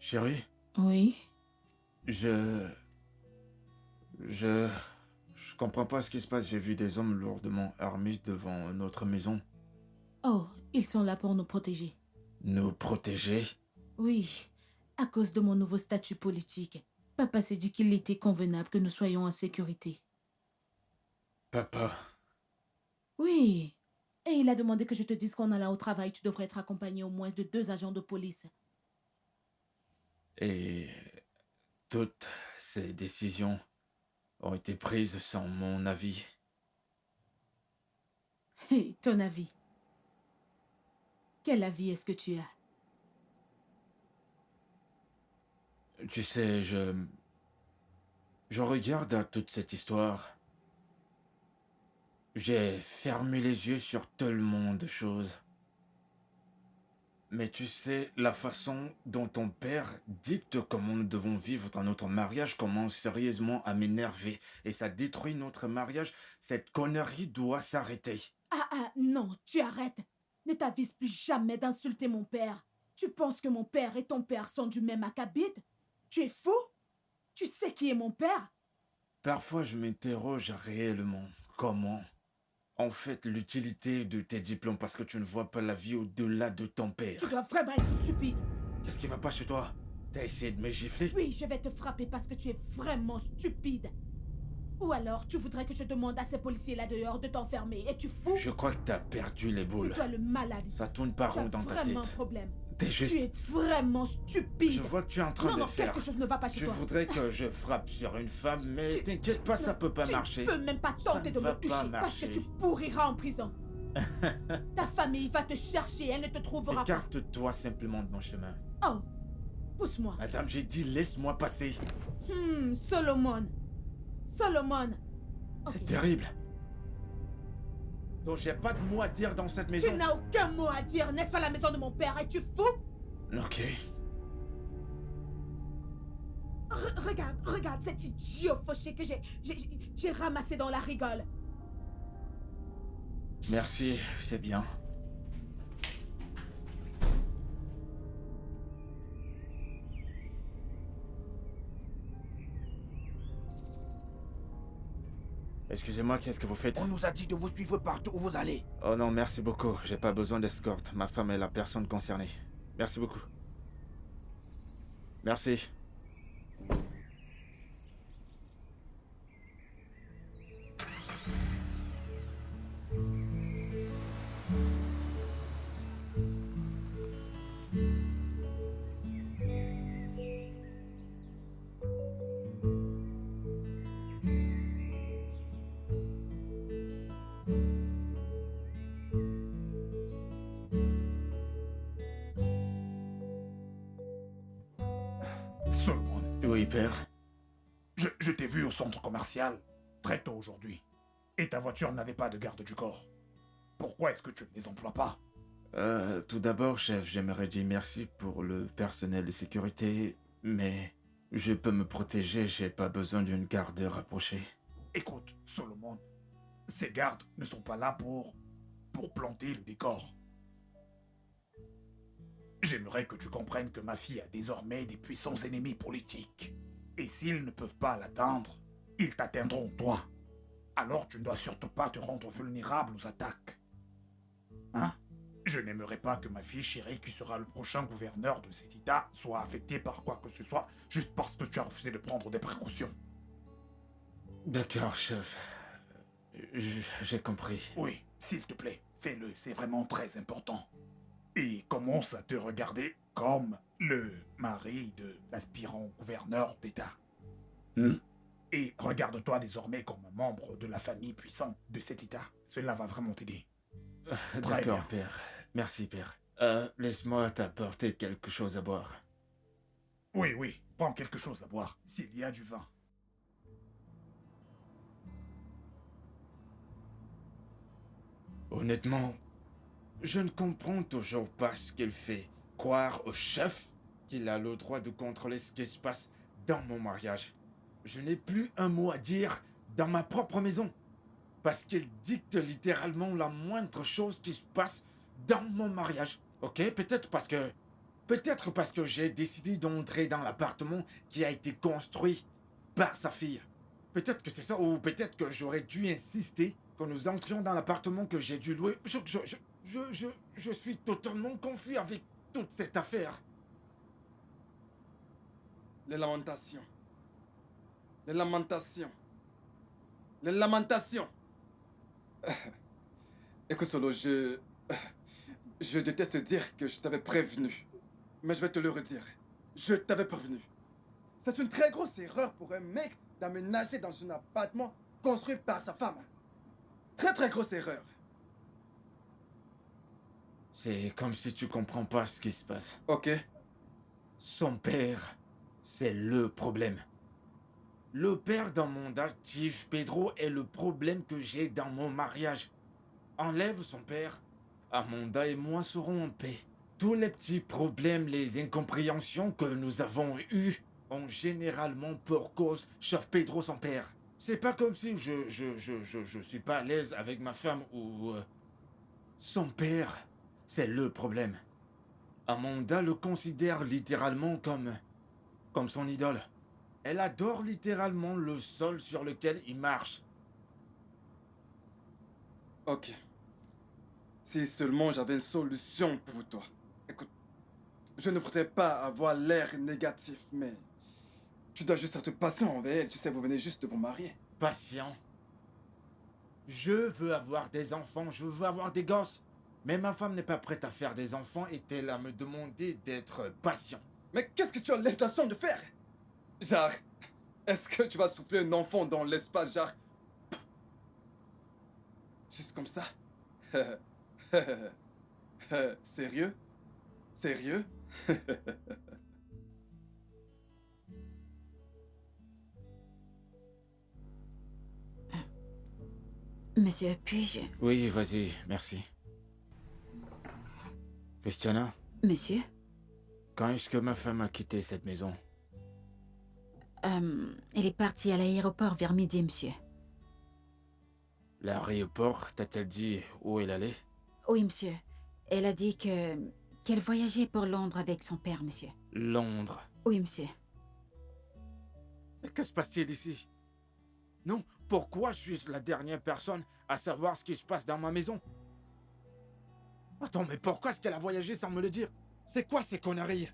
Chérie, Oui. je comprends pas ce qui se passe. J'ai vu des hommes lourdement armés devant notre maison. Oh, ils sont là pour nous protéger. Nous protéger? Oui, à cause de mon nouveau statut politique. Papa s'est dit qu'il était convenable que nous soyons en sécurité. Papa, Oui. Et il a demandé que je te dise qu'en allant au travail, tu devrais être accompagné au moins de 2 agents de police. et toutes ces décisions ont été prises sans mon avis. Hé, ton avis. Quel avis est-ce que tu as? Tu sais, je regarde à toute cette histoire. J'ai fermé les yeux sur tellement de choses. Mais tu sais, la façon dont ton père dicte comment nous devons vivre dans notre mariage commence sérieusement à m'énerver. Et ça détruit notre mariage. Cette connerie doit s'arrêter. Ah, non, tu arrêtes. Ne t'avise plus jamais d'insulter mon père. Tu penses que mon père et ton père sont du même acabit? Tu es fou? Tu sais qui est mon père? Parfois, je m'interroge réellement. Comment? En fait, l'utilité de tes diplômes parce que tu ne vois pas la vie au-delà de ton père. Tu dois vraiment être stupide. Qu'est-ce qui va pas chez toi? T'as essayé de me gifler? Oui, je vais te frapper parce que tu es vraiment stupide. Ou alors, tu voudrais que je demande à ces policiers là dehors de t'enfermer. Es-tu fou? Je crois que t'as perdu les boules. C'est toi le malade. Ça tourne pas Tu as rond dans ta vraiment un tête. problème. T'es juste... Tu es vraiment stupide. Je vois que tu es en train non, de non, faire... quelque chose ne va pas chez Tu toi. voudrais que je frappe sur une femme, mais t'inquiète pas, ça peut pas marcher. Tu peux même pas Ça tenter ne de va me toucher pas parce que marcher. tu pourriras en prison. Ta famille va te chercher, elle ne te trouvera pas. Écarte-toi simplement de mon chemin. Oh, pousse-moi. Madame, j'ai dit laisse-moi passer. Solomon. Solomon. C'est Ok. terrible. Donc j'ai pas de mots à dire dans cette maison. Tu n'as aucun mot à dire, n'est-ce pas la maison de mon père? Es-tu fou? Ok. Regarde cet idiot fauché que j'ai ramassé dans la rigole. Merci, c'est bien. Excusez-moi, qu'est-ce que vous faites? On nous a dit de vous suivre partout où vous allez. Oh non, merci beaucoup. J'ai pas besoin d'escorte. Ma femme est la personne concernée. Merci beaucoup. Merci. Oui, père. Je t'ai vu au centre commercial très tôt aujourd'hui. Et ta voiture n'avait pas de garde du corps. Pourquoi est-ce que tu ne les emploies pas? Tout d'abord, chef, j'aimerais dire merci pour le personnel de sécurité, mais je peux me protéger, j'ai pas besoin d'une garde rapprochée. Écoute, Solomon, ces gardes ne sont pas là pour planter le décor. J'aimerais que tu comprennes que ma fille a désormais des puissants ennemis politiques. Et s'ils ne peuvent pas l'atteindre, ils t'atteindront toi. Alors tu ne dois surtout pas te rendre vulnérable aux attaques. Hein? Je n'aimerais pas que ma fille chérie, qui sera le prochain gouverneur de cet État, soit affectée par quoi que ce soit, juste parce que tu as refusé de prendre des précautions. D'accord, chef. J'ai compris. Oui, s'il te plaît, fais-le, c'est vraiment très important. Et commence à te regarder comme le mari de l'aspirant gouverneur d'État. Et regarde-toi désormais comme un membre de la famille puissante de cet État. Cela va vraiment t'aider. D'accord, bien. père. Merci, père. Laisse-moi t'apporter quelque chose à boire. Oui, prends quelque chose à boire, s'il y a du vin. Honnêtement, je ne comprends toujours pas ce qu'il fait. Croire au chef qu'il a le droit de contrôler ce qui se passe dans mon mariage. Je n'ai plus un mot à dire dans ma propre maison. Parce qu'il dicte littéralement la moindre chose qui se passe dans mon mariage. Ok, peut-être parce que j'ai décidé d'entrer dans l'appartement qui a été construit par sa fille. Peut-être que c'est ça, ou peut-être que j'aurais dû insister que nous entrions dans l'appartement que j'ai dû louer. Je suis totalement confus avec toute cette affaire. Les lamentations. Les lamentations. Les lamentations. Écoute, Solo, je déteste dire que je t'avais prévenu. Mais je vais te le redire. Je t'avais prévenu. C'est une très grosse erreur pour un mec d'aménager dans un appartement construit par sa femme. Très très grosse erreur. C'est comme si tu comprends pas ce qui se passe. Ok. Son père, c'est le problème. Le père d'Amanda, tige Pedro, est le problème que j'ai dans mon mariage. Enlève son père, Amanda et moi serons en paix. Tous les petits problèmes, les incompréhensions que nous avons eus ont généralement pour cause chef Pedro son père. C'est pas comme si je suis pas à l'aise avec ma femme ou... Son père, c'est le problème. Amanda le considère littéralement comme son idole. Elle adore littéralement le sol sur lequel il marche. Ok. Si seulement j'avais une solution pour toi. Écoute, je ne voudrais pas avoir l'air négatif, mais tu dois juste être patient envers elle. Tu sais, vous venez juste de vous marier. Patient. Je veux avoir des enfants, je veux avoir des gosses. Mais ma femme n'est pas prête à faire des enfants et elle à me demander d'être patient. Mais qu'est-ce que tu as l'intention de faire? Genre, est-ce que tu vas souffler un enfant dans l'espace, genre... Juste comme ça? Sérieux? Sérieux? Monsieur, puis-je... Oui, vas-y, merci. Christiana, Monsieur, quand est-ce que ma femme a quitté cette maison? elle est partie à l'aéroport vers midi, monsieur. L'aéroport, t'a-t-elle dit où elle allait? Oui, monsieur. Elle a dit qu'elle voyageait pour Londres avec son père, monsieur. Londres. Oui, monsieur. Mais que se passe-t-il ici? Non, pourquoi suis-je la dernière personne à savoir ce qui se passe dans ma maison? Attends, mais pourquoi est-ce qu'elle a voyagé sans me le dire? C'est quoi ces conneries?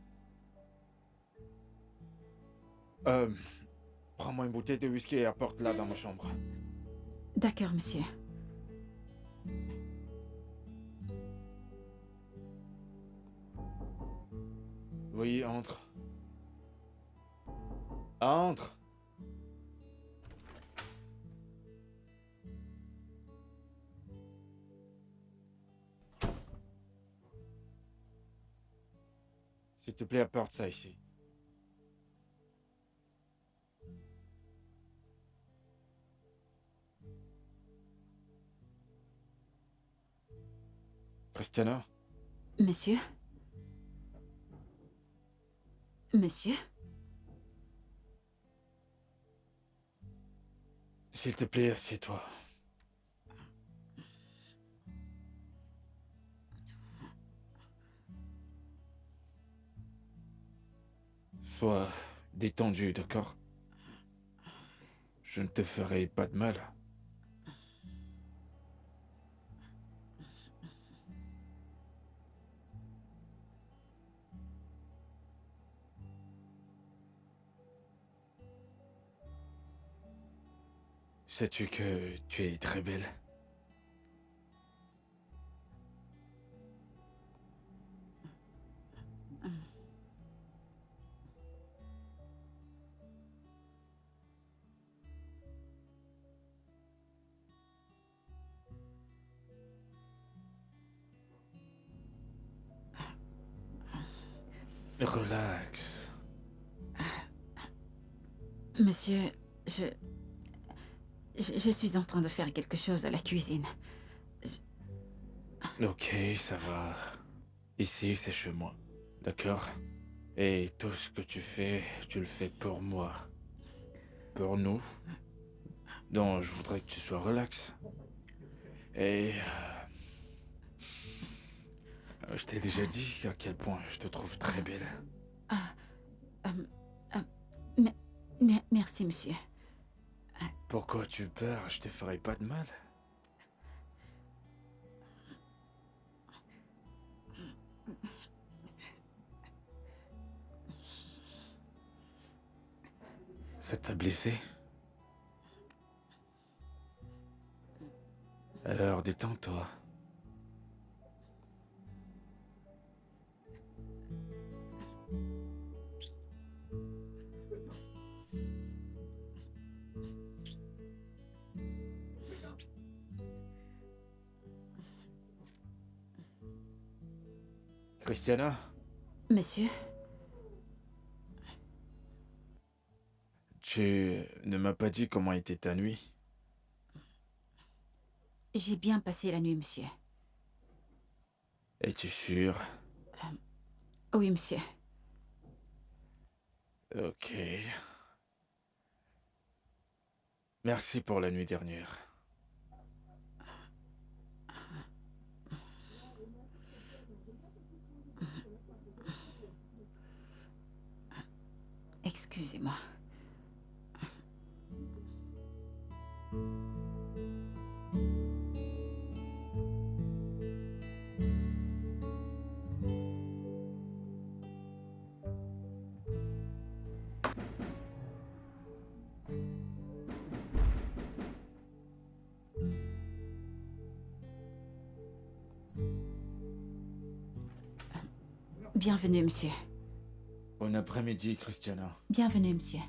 Prends-moi une bouteille de whisky et apporte-la dans ma chambre. D'accord, monsieur. Oui, entre. Entre. S'il te plaît, apporte ça ici. Christiana? Monsieur? Monsieur? S'il te plaît, assieds-toi. Sois détendu, d'accord? Je ne te ferai pas de mal. Sais-tu que tu es très belle? Relax. Monsieur, je suis en train de faire quelque chose à la cuisine. Ok, ça va. Ici, c'est chez moi. D'accord? Et tout ce que tu le fais pour moi. Pour nous. Donc, je voudrais que tu sois relax. Et... je t'ai déjà dit à quel point je te trouve très belle. Merci, monsieur. Pourquoi tu peurs? Je te ferai pas de mal. Ça t'a blessé? Alors, détends-toi. Christiana, Monsieur? tu ne m'as pas dit comment était ta nuit. J'ai bien passé la nuit, monsieur. Es-tu sûr? Oui, monsieur. Ok. Merci pour la nuit dernière. Excusez-moi. Bienvenue, monsieur. Bon après-midi, Christiana. Bienvenue, monsieur.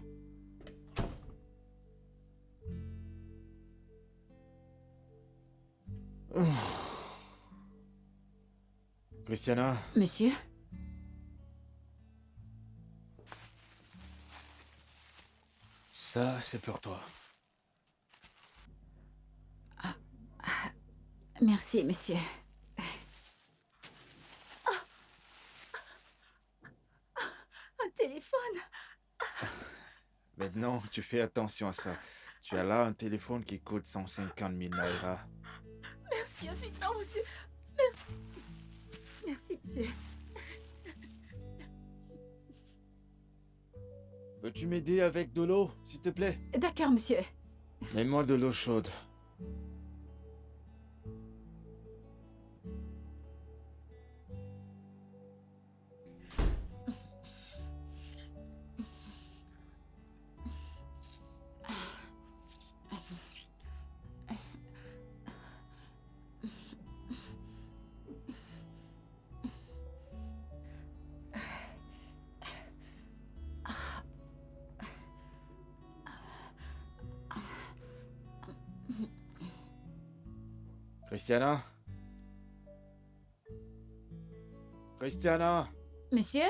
Christiana, Monsieur? ça, c'est pour toi. Merci, monsieur. Un téléphone. Maintenant, tu fais attention à ça. Tu as là un téléphone qui coûte 150 000 naira. Merci infiniment, monsieur. Merci. Merci, monsieur. Peux-tu m'aider avec de l'eau, s'il te plaît? D'accord, monsieur. Mets-moi de l'eau chaude. Christiana? Christiana? Monsieur?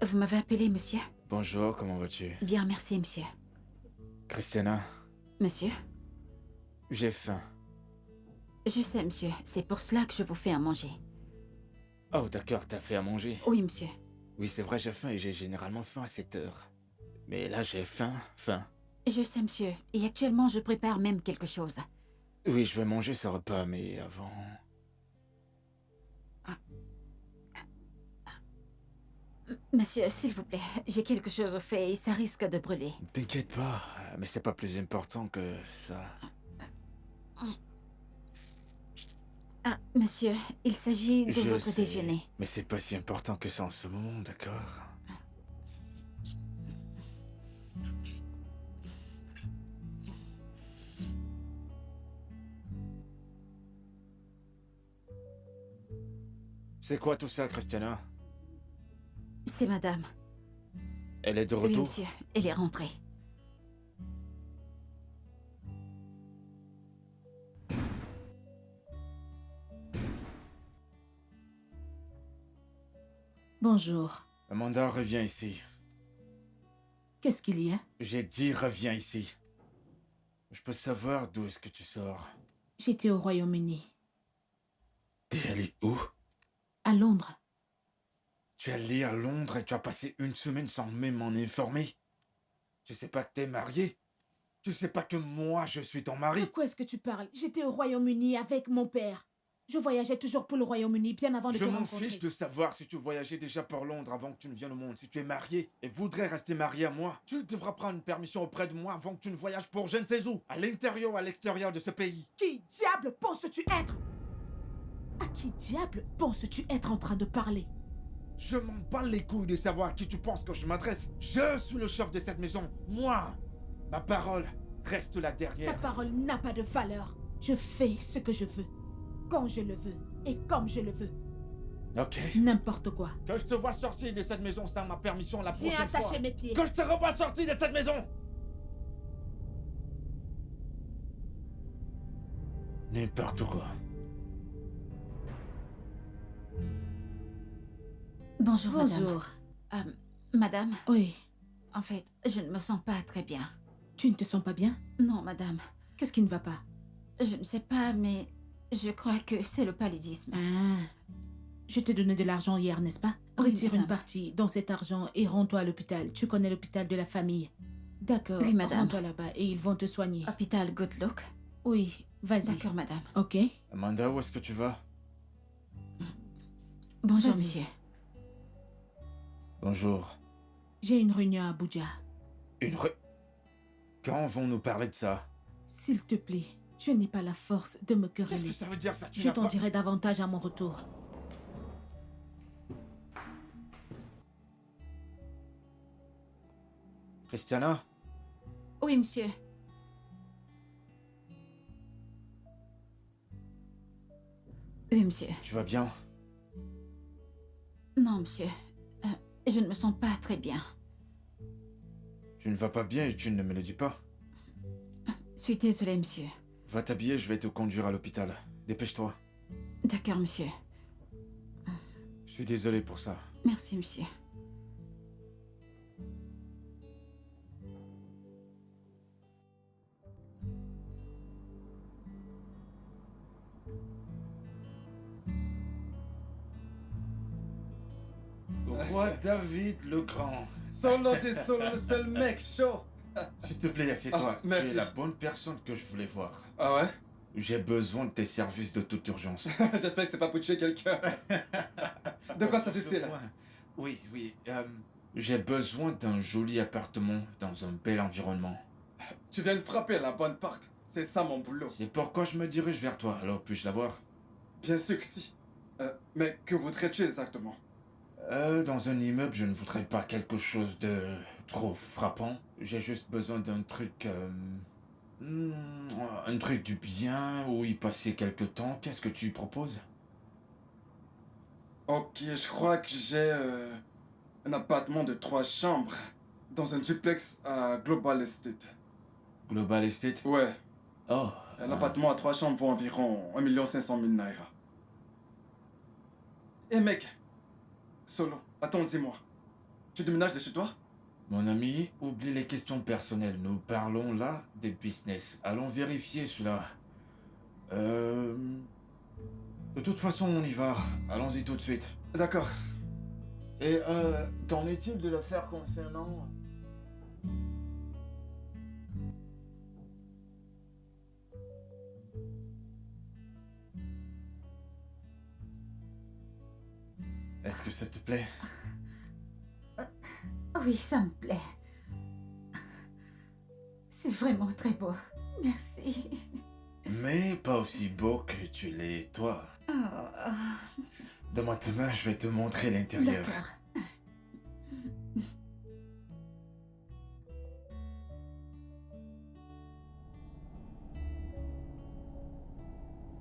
Vous m'avez appelé, monsieur? Bonjour, comment vas-tu? Bien, merci, monsieur. Christiana, Monsieur? J'ai faim. Je sais, monsieur. C'est pour cela que je vous fais à manger. Oh, d'accord, t'as fait à manger. Oui, monsieur. Oui, c'est vrai, j'ai faim et j'ai généralement faim à cette heure. Mais là, j'ai faim. Je sais, monsieur. Et actuellement, je prépare même quelque chose. Oui, je vais manger ce repas, mais avant... Monsieur, s'il vous plaît, j'ai quelque chose au fait et ça risque de brûler. T'inquiète pas, mais c'est pas plus important que ça. Ah, monsieur, il s'agit de Je votre sais, déjeuner. mais c'est pas si important que ça en ce moment, d'accord? C'est quoi tout ça, Christiana? C'est madame. Elle est de Oui, retour? monsieur, elle est rentrée. Bonjour. Amanda, reviens ici. Qu'est-ce qu'il y a? J'ai dit reviens ici. Je peux savoir d'où est-ce que tu sors? J'étais au Royaume-Uni. T'es allé où? À Londres. Tu es allé à Londres et tu as passé une semaine sans même m'en informer? Tu sais pas que t'es marié? Tu sais pas que moi je suis ton De mari? quoi est-ce que tu parles? J'étais au Royaume-Uni avec mon père. Je voyageais toujours pour le Royaume-Uni bien avant de Je te m'en rencontrer. fiche de savoir si tu voyageais déjà pour Londres avant que tu ne viennes au monde. Si tu es marié et voudrais rester marié à moi, tu devras prendre une permission auprès de moi avant que tu ne voyages pour je ne sais où, à l'intérieur ou à l'extérieur de ce pays. Qui diable penses-tu être? À qui diable penses-tu être en train de parler? Je m'en bats les couilles de savoir à qui tu penses que je m'adresse. Je suis le chef de cette maison. Moi, ma parole reste la Ta dernière. parole n'a pas de valeur. Je fais ce que je veux, quand je le veux et comme je le veux. Ok. N'importe quoi. Que je te vois sortir de cette maison sans ma permission la Viens prochaine fois. attacher mes pieds. Que je te revois sortir de cette maison. N'importe quoi. Bonjour, Bonjour. madame. Madame, Oui. en fait, je ne me sens pas très bien. Tu ne te sens pas bien? Non, madame. Qu'est-ce qui ne va pas? Je ne sais pas, mais je crois que c'est le paludisme. Ah. Je t'ai donné de l'argent hier, n'est-ce pas? Oui, Retire une madame. partie dans cet argent et rends-toi à l'hôpital. Tu connais l'hôpital de la famille. D'accord. Oui, madame. Rends-toi là-bas et ils vont te soigner. Hôpital Good Look. Oui, vas-y. D'accord, madame. Ok? Amanda, où est-ce que tu vas? Bonjour, Vas-y. monsieur. Bonjour. J'ai une réunion à Abuja. Quand vont-nous parler de ça? S'il te plaît, je n'ai pas la force de me Qu'est-ce quereller. que ça veut dire ça? Tu Je n'as t'en pas... dirai davantage à mon retour. Christiana? Oui, monsieur. Oui, monsieur. Tu vas bien? Non, monsieur. Je ne me sens pas très bien. Tu ne vas pas bien et tu ne me le dis pas? Je suis désolée, monsieur. Va t'habiller, je vais te conduire à l'hôpital. Dépêche-toi. D'accord, monsieur. Je suis désolé pour ça. Merci, monsieur. Roi David le Grand. Solo t'es solo, le seul mec chaud. S'il te plaît, assieds-toi. Ah, Tu merci. es la bonne personne que je voulais voir. Ah ouais? J'ai besoin de tes services de toute urgence. J'espère que c'est pas pour tuer quelqu'un. De quoi s'agit-il? Oui, oui. J'ai besoin d'un joli appartement dans un bel environnement. Tu viens de frapper à la bonne porte. C'est ça mon boulot. C'est pourquoi je me dirige vers toi. Alors puis-je la voir? Bien sûr que si. Mais que voudrais-tu exactement? Dans un immeuble, je ne voudrais pas quelque chose de trop frappant. J'ai juste besoin d'un truc... un truc du bien, où y passer quelque temps. Qu'est-ce que tu proposes? Ok, je crois que j'ai un appartement de 3 chambres dans un duplex à Global Estate. Global Estate? Ouais, Oh. un appartement à 3 chambres vaut environ 1 500 000 naira. Eh mec, Solo, attends, dis-moi. Tu déménages de chez toi? Mon ami, oublie les questions personnelles. Nous parlons là des business. Allons vérifier cela. De toute façon, on y va. Allons-y tout de suite. D'accord. Et qu'en est-il de l'affaire concernant... Est-ce que ça te plaît? Oui, ça me plaît. C'est vraiment très beau. Merci. Mais pas aussi beau que tu l'es, toi. Oh, Donne-moi ta main, je vais te montrer l'intérieur. d'accord.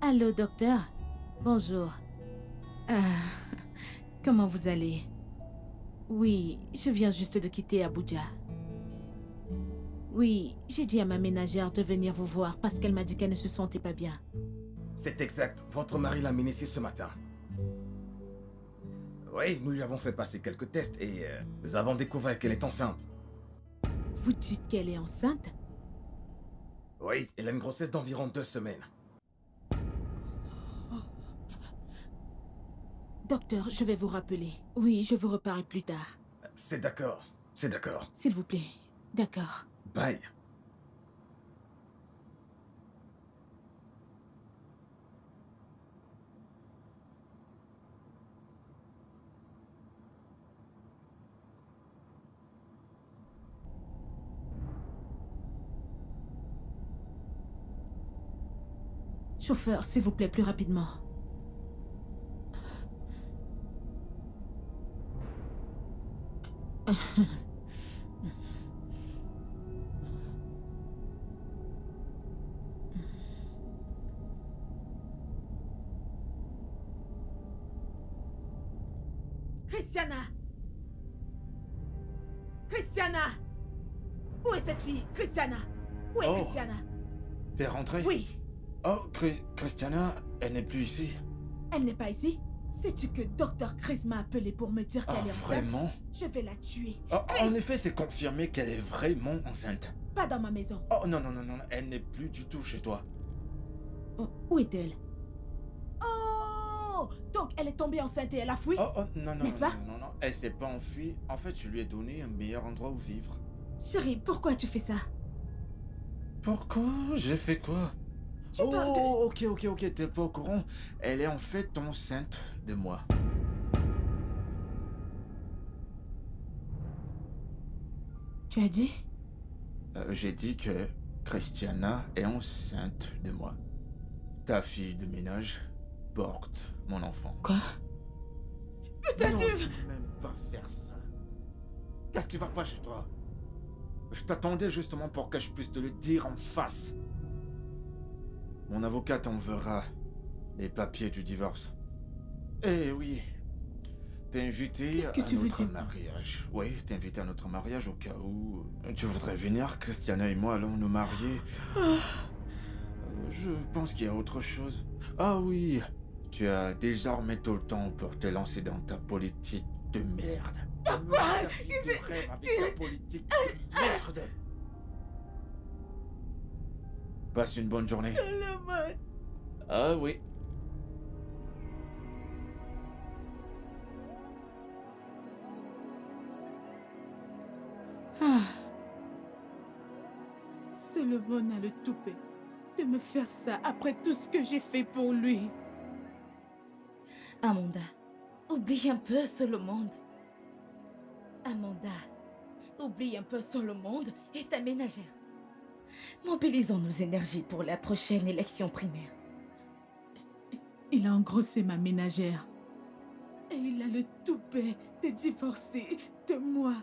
Allô, docteur. Bonjour. Ah, comment vous allez? Oui, je viens juste de quitter Abuja. Oui, j'ai dit à ma ménagère de venir vous voir parce qu'elle m'a dit qu'elle ne se sentait pas bien. C'est exact. Votre mari l'a amenée ici ce matin. Oui, nous lui avons fait passer quelques tests et nous avons découvert qu'elle est enceinte. Vous dites qu'elle est enceinte? Oui, elle a une grossesse d'environ 2 semaines. Docteur, je vais vous rappeler. Oui, je vous reparle plus tard. C'est d'accord. C'est d'accord. S'il vous plaît. D'accord. Bye. Chauffeur, s'il vous plaît, plus rapidement. Christiana! Christiana! Où est cette fille? Christiana! Où est Oh. Christiana? T'es rentrée? Oui, Oh, Christiana, elle n'est plus ici. elle n'est pas ici. Sais-tu que Dr. Chris m'a appelé pour me dire Ah, qu'elle est enceinte? vraiment? Je vais la tuer. Oh, Chris! en effet, c'est confirmé qu'elle est vraiment enceinte. Pas dans ma maison. Oh, non, non, non, non, elle n'est plus du tout chez toi. Oh, où est-elle? Oh! Donc elle est tombée enceinte et elle a fui? Oh, oh, non, non, N'est-ce non, pas? non, non, non, elle s'est pas enfuie. En fait, je lui ai donné un meilleur endroit où vivre. Chérie, pourquoi tu fais ça? Pourquoi? J'ai fait quoi? Tu parles de... Oh, ok, t'es pas au courant. Elle est en fait enceinte de moi. Tu as dit? J'ai dit que Christiana est enceinte de moi. Ta fille de ménage porte mon enfant. Quoi? Putain, Non, tu... je vais même pas faire ça. Qu'est-ce qui va pas chez toi? Je t'attendais justement pour que je puisse te le dire en face. Mon avocat t'enverra les papiers du divorce. Eh oui, t'es invité Qu'est-ce que à tu veux notre dire? mariage. Oui, t'es invité à notre mariage au cas où tu voudrais venir. Christiana et moi allons nous marier. Je pense qu'il y a autre chose. Ah oui, tu as désormais tout le temps pour te lancer dans ta politique de merde. Quoi? Tu rêves avec ta politique de merde. Passe une bonne journée. Solomon! Ah oui. Ah, Solomon a le toupet de me faire ça après tout ce que j'ai fait pour lui. Amanda, oublie un peu sur le monde. Amanda, oublie un peu sur le monde et ta ménagère. Mobilisons nos énergies pour la prochaine élection primaire. il a engrossé ma ménagère. Et il a le toupet de divorcer de moi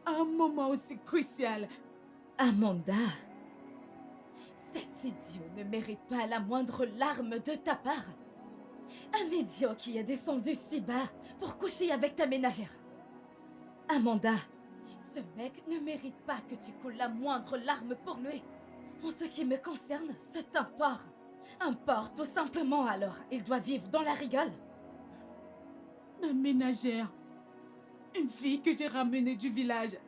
à un moment aussi crucial. Amanda, cet idiot ne mérite pas la moindre larme de ta part. Un idiot qui est descendu si bas pour coucher avec ta ménagère. Amanda, ce mec ne mérite pas que tu coules la moindre larme pour lui. En ce qui me concerne, c'est un porc. Un porc, tout simplement, alors. Il doit vivre dans la rigole. Ma ménagère. Une fille que j'ai ramenée du village.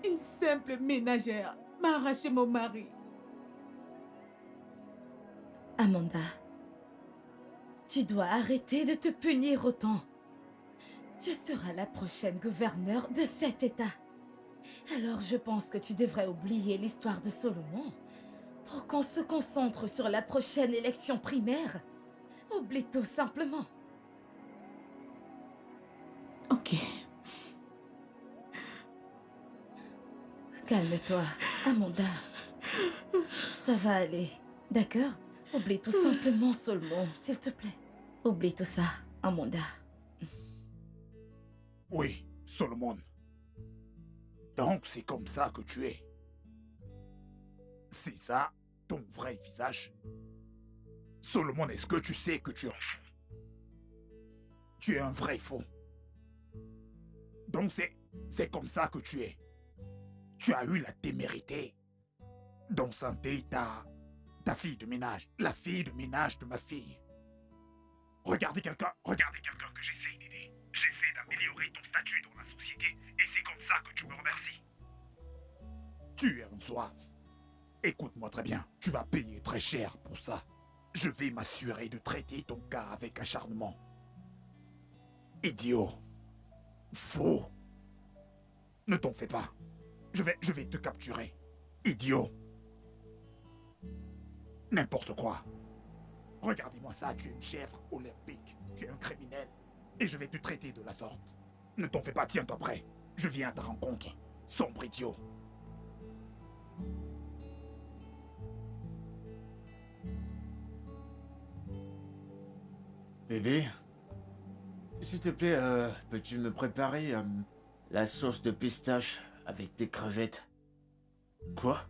Une simple ménagère m'a arraché mon mari. Amanda, tu dois arrêter de te punir autant. Tu seras la prochaine gouverneure de cet État. Alors je pense que tu devrais oublier l'histoire de Solomon pour qu'on se concentre sur la prochaine élection primaire. Oublie tout simplement. Ok. Calme-toi, Amanda. Ça va aller, d'accord? Oublie tout simplement Solomon, s'il te plaît. Oublie tout ça, Amanda. Oui, Solomon. Donc c'est comme ça que tu es. C'est ça, ton vrai visage. Solomon, est-ce que tu sais que tu es un fou? Tu es un vrai faux. Donc c'est comme ça que tu es. Tu as eu la témérité d'enceinte ta fille de ménage, la fille de ménage de ma fille. Regardez quelqu'un que j'essaye d'aider. J'essaie d'améliorer ton statut dans la société et c'est comme ça que tu me remercies. Tu es un zouave. Écoute-moi très bien, tu vas payer très cher pour ça. Je vais m'assurer de traiter ton cas avec acharnement. Idiot. Faux. Ne t'en fais pas. Je vais te capturer. Idiot. N'importe quoi. Regardez-moi ça, tu es une chèvre olympique. Tu es un criminel. Et je vais te traiter de la sorte. Ne t'en fais pas, tiens-toi prêt. Je viens à ta rencontre. Sombre idiot. Bébé, s'il te plaît, peux-tu me préparer la sauce de pistache avec des crevettes? Quoi?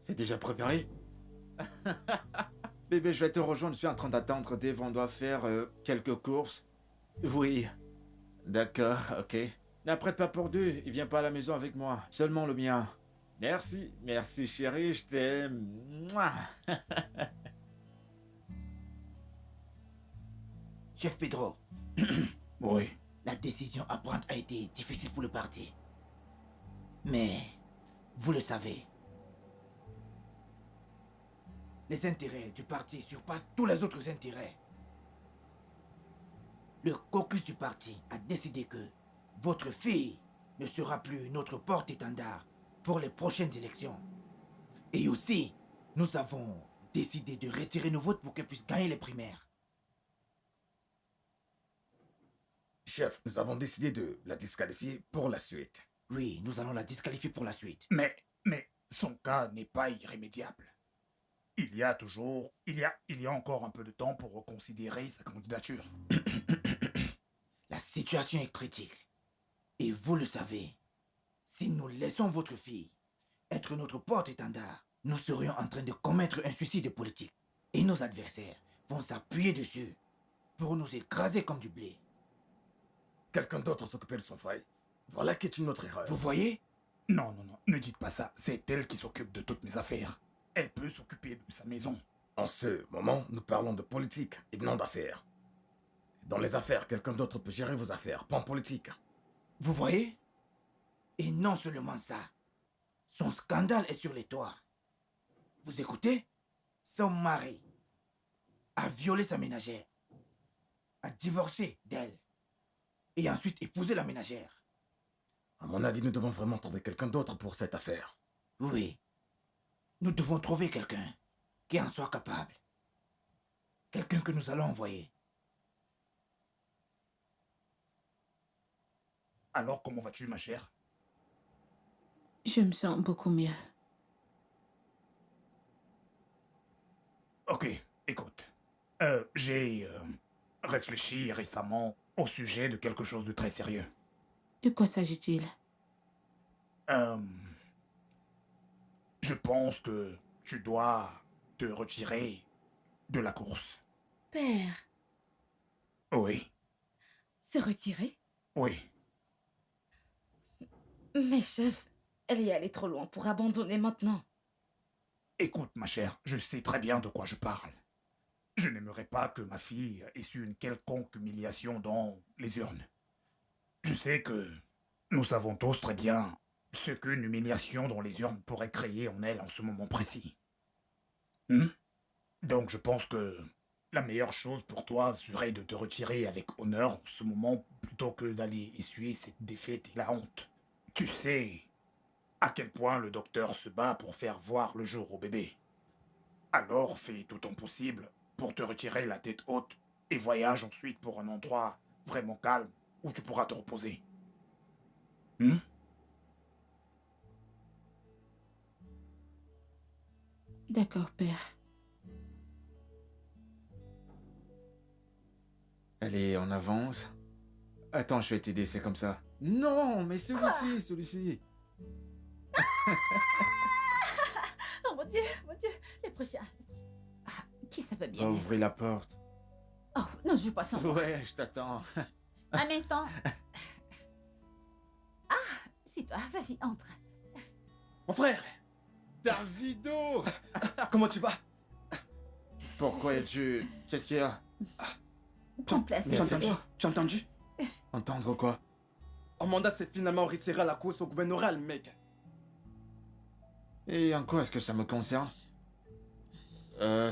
C'est déjà préparé? Bébé, je vais te rejoindre, je suis en train d'attendre Dave, on doit faire quelques courses. Oui. D'accord, ok. N'apprête pas pour deux, il vient pas à la maison avec moi, seulement le mien. Merci, merci chérie, je t'aime. Mouah. Chef Pedro, Oui. la décision à prendre a été difficile pour le parti. Mais, vous le savez, les intérêts du parti surpassent tous les autres intérêts. Le caucus du parti a décidé que votre fille ne sera plus notre porte-étendard pour les prochaines élections. Et aussi, nous avons décidé de retirer nos votes pour qu'elle puisse gagner les primaires. Chef, nous avons décidé de la disqualifier pour la suite. Oui, nous allons la disqualifier pour la suite. Mais son cas n'est pas irrémédiable. Il y a encore un peu de temps pour reconsidérer sa candidature. La situation est critique. Et vous le savez, si nous laissons votre fille être notre porte-étendard, nous serions en train de commettre un suicide politique. Et nos adversaires vont s'appuyer dessus pour nous écraser comme du blé. Quelqu'un d'autre s'occuper de son frère. Voilà qui est une autre erreur. Vous voyez? Non, ne dites pas ça. C'est elle qui s'occupe de toutes mes affaires. Elle peut s'occuper de sa maison. En ce moment, nous parlons de politique et non d'affaires. Dans les affaires, quelqu'un d'autre peut gérer vos affaires, pas en politique. Vous voyez? Et non seulement ça. Son scandale est sur les toits. Vous écoutez? Son mari a violé sa ménagère, a divorcé d'elle, et ensuite épousé la ménagère. À mon avis, nous devons vraiment trouver quelqu'un d'autre pour cette affaire. Oui. Nous devons trouver quelqu'un qui en soit capable. Quelqu'un que nous allons envoyer. Alors, comment vas-tu, ma chère? Je me sens beaucoup mieux. Ok, écoute. J'ai réfléchi récemment au sujet de quelque chose de très sérieux. De quoi s'agit-il? Je pense que tu dois te retirer de la course. Père, Oui, se retirer? oui. Mais chef, elle est allée trop loin pour abandonner maintenant. Écoute, ma chère, je sais très bien de quoi je parle. Je n'aimerais pas que ma fille ait su une quelconque humiliation dans les urnes. Je sais que Nous savons tous très bien ce qu'une humiliation dans les urnes pourrait créer en elle en ce moment précis. Donc je pense que la meilleure chose pour toi serait de te retirer avec honneur en ce moment plutôt que d'aller essuyer cette défaite et la honte. Tu sais à quel point le docteur se bat pour faire voir le jour au bébé. Alors fais tout ton possible pour te retirer la tête haute et voyage ensuite pour un endroit vraiment calme où tu pourras te reposer. D'accord, père. Allez, on avance. Attends, je vais t'aider, c'est comme ça. Non, mais celui-ci. Oh mon Dieu, les prochains. Ah, qui ça va bien Va être? ouvrir la porte. Oh, non, je joue pas sans moi. Ouais, je t'attends. Un instant. Ah, c'est toi, vas-y, entre. Mon frère, Davido! comment tu vas? Pourquoi es-tu... Qu'est-ce qu'il y a? Prends place. Tu as entendu? Tu as entendu? Entendre quoi? Amanda s'est finalement retirée à la course au gouvernoral, mec. Et en quoi est-ce que ça me concerne?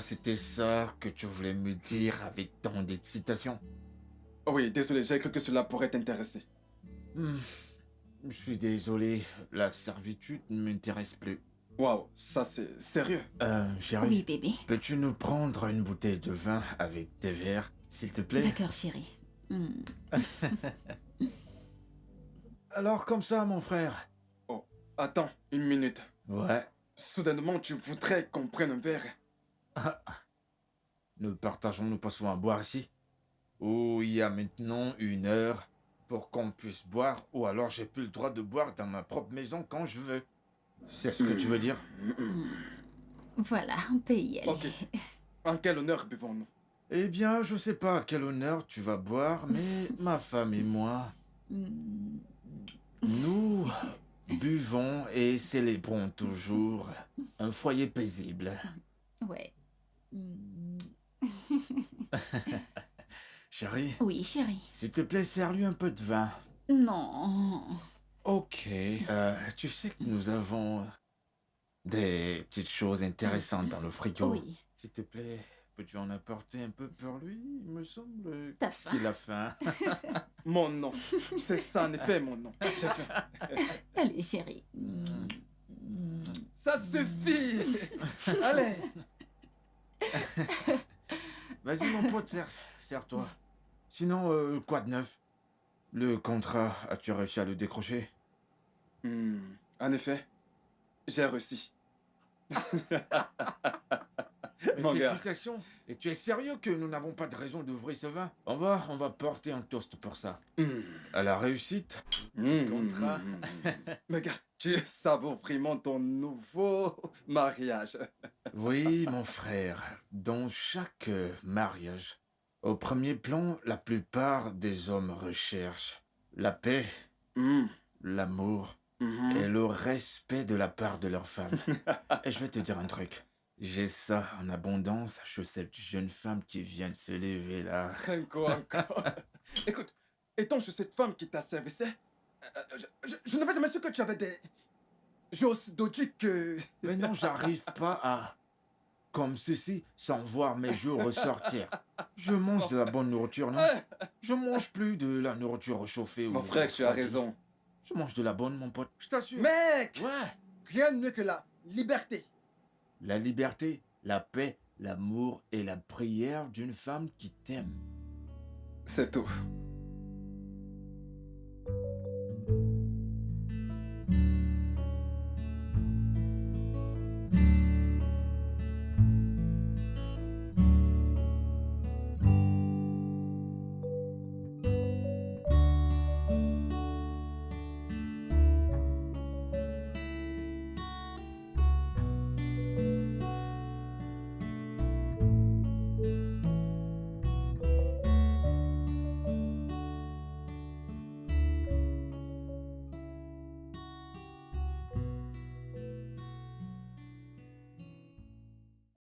C'était ça que tu voulais me dire avec tant d'excitation? Oh oui, désolé, j'ai cru que cela pourrait t'intéresser. Je suis désolé, la servitude ne m'intéresse plus. Waouh, ça c'est sérieux. Chérie, Oui, bébé. peux-tu nous prendre une bouteille de vin avec des verres, s'il te plaît? D'accord, chérie. Alors comme ça, mon frère. Oh, attends, une minute. Ouais. Soudainement, tu voudrais qu'on prenne un verre? Ne partageons-nous pas souvent à boire ici? Ou il y a maintenant 1 heure pour qu'on puisse boire, ou alors j'ai plus le droit de boire dans ma propre maison quand je veux. C'est ce que tu veux dire? Voilà, on peut y aller. Ok. En quel honneur buvons-nous? Eh bien, je sais pas à quel honneur tu vas boire, mais ma femme et moi, nous buvons et célébrons toujours un foyer paisible. Ouais. Chérie, Oui, chérie. s'il te plaît, sers-lui un peu de vin. Non. Ok. Tu sais que nous avons des petites choses intéressantes dans le frigo. Oui. S'il te plaît, peux-tu en apporter un peu pour lui? Il me semble T'as faim? qu'il a faim. Mon nom. C'est ça, en effet, mon nom. J'ai faim. Allez, chérie. Ça suffit. Allez. Vas-y, mon pote, sers-toi. Sinon, quoi de neuf? Le contrat, as-tu réussi à le décrocher? En effet, j'ai réussi. Mon gars. Félicitations. Et tu es sérieux que nous n'avons pas de raison d'ouvrir ce vin? On va porter un toast pour ça. À la réussite du contrat. Mais gars, tu savoures vraiment ton nouveau mariage. Oui, mon frère. Dans chaque mariage, au premier plan, la plupart des hommes recherchent la paix, l'amour et le respect de la part de leur femme. Et je vais te dire un truc. J'ai ça en abondance chez cette jeune femme qui vient de se lever là. Encore. Écoute, étant chez cette femme qui t'a servi ça, je n'avais jamais su que tu avais des... J'ai aussi d'autres que... Mais non, j'arrive pas à... Comme ceci, sans voir mes jours ressortir. Je mange de la bonne nourriture, non? Je mange plus de la nourriture réchauffée. Mon frère, tu as raison. Je mange de la bonne, mon pote. Je t'assure. Mec! Ouais. Rien de mieux que la liberté. La liberté, la paix, l'amour et la prière d'une femme qui t'aime. C'est tout.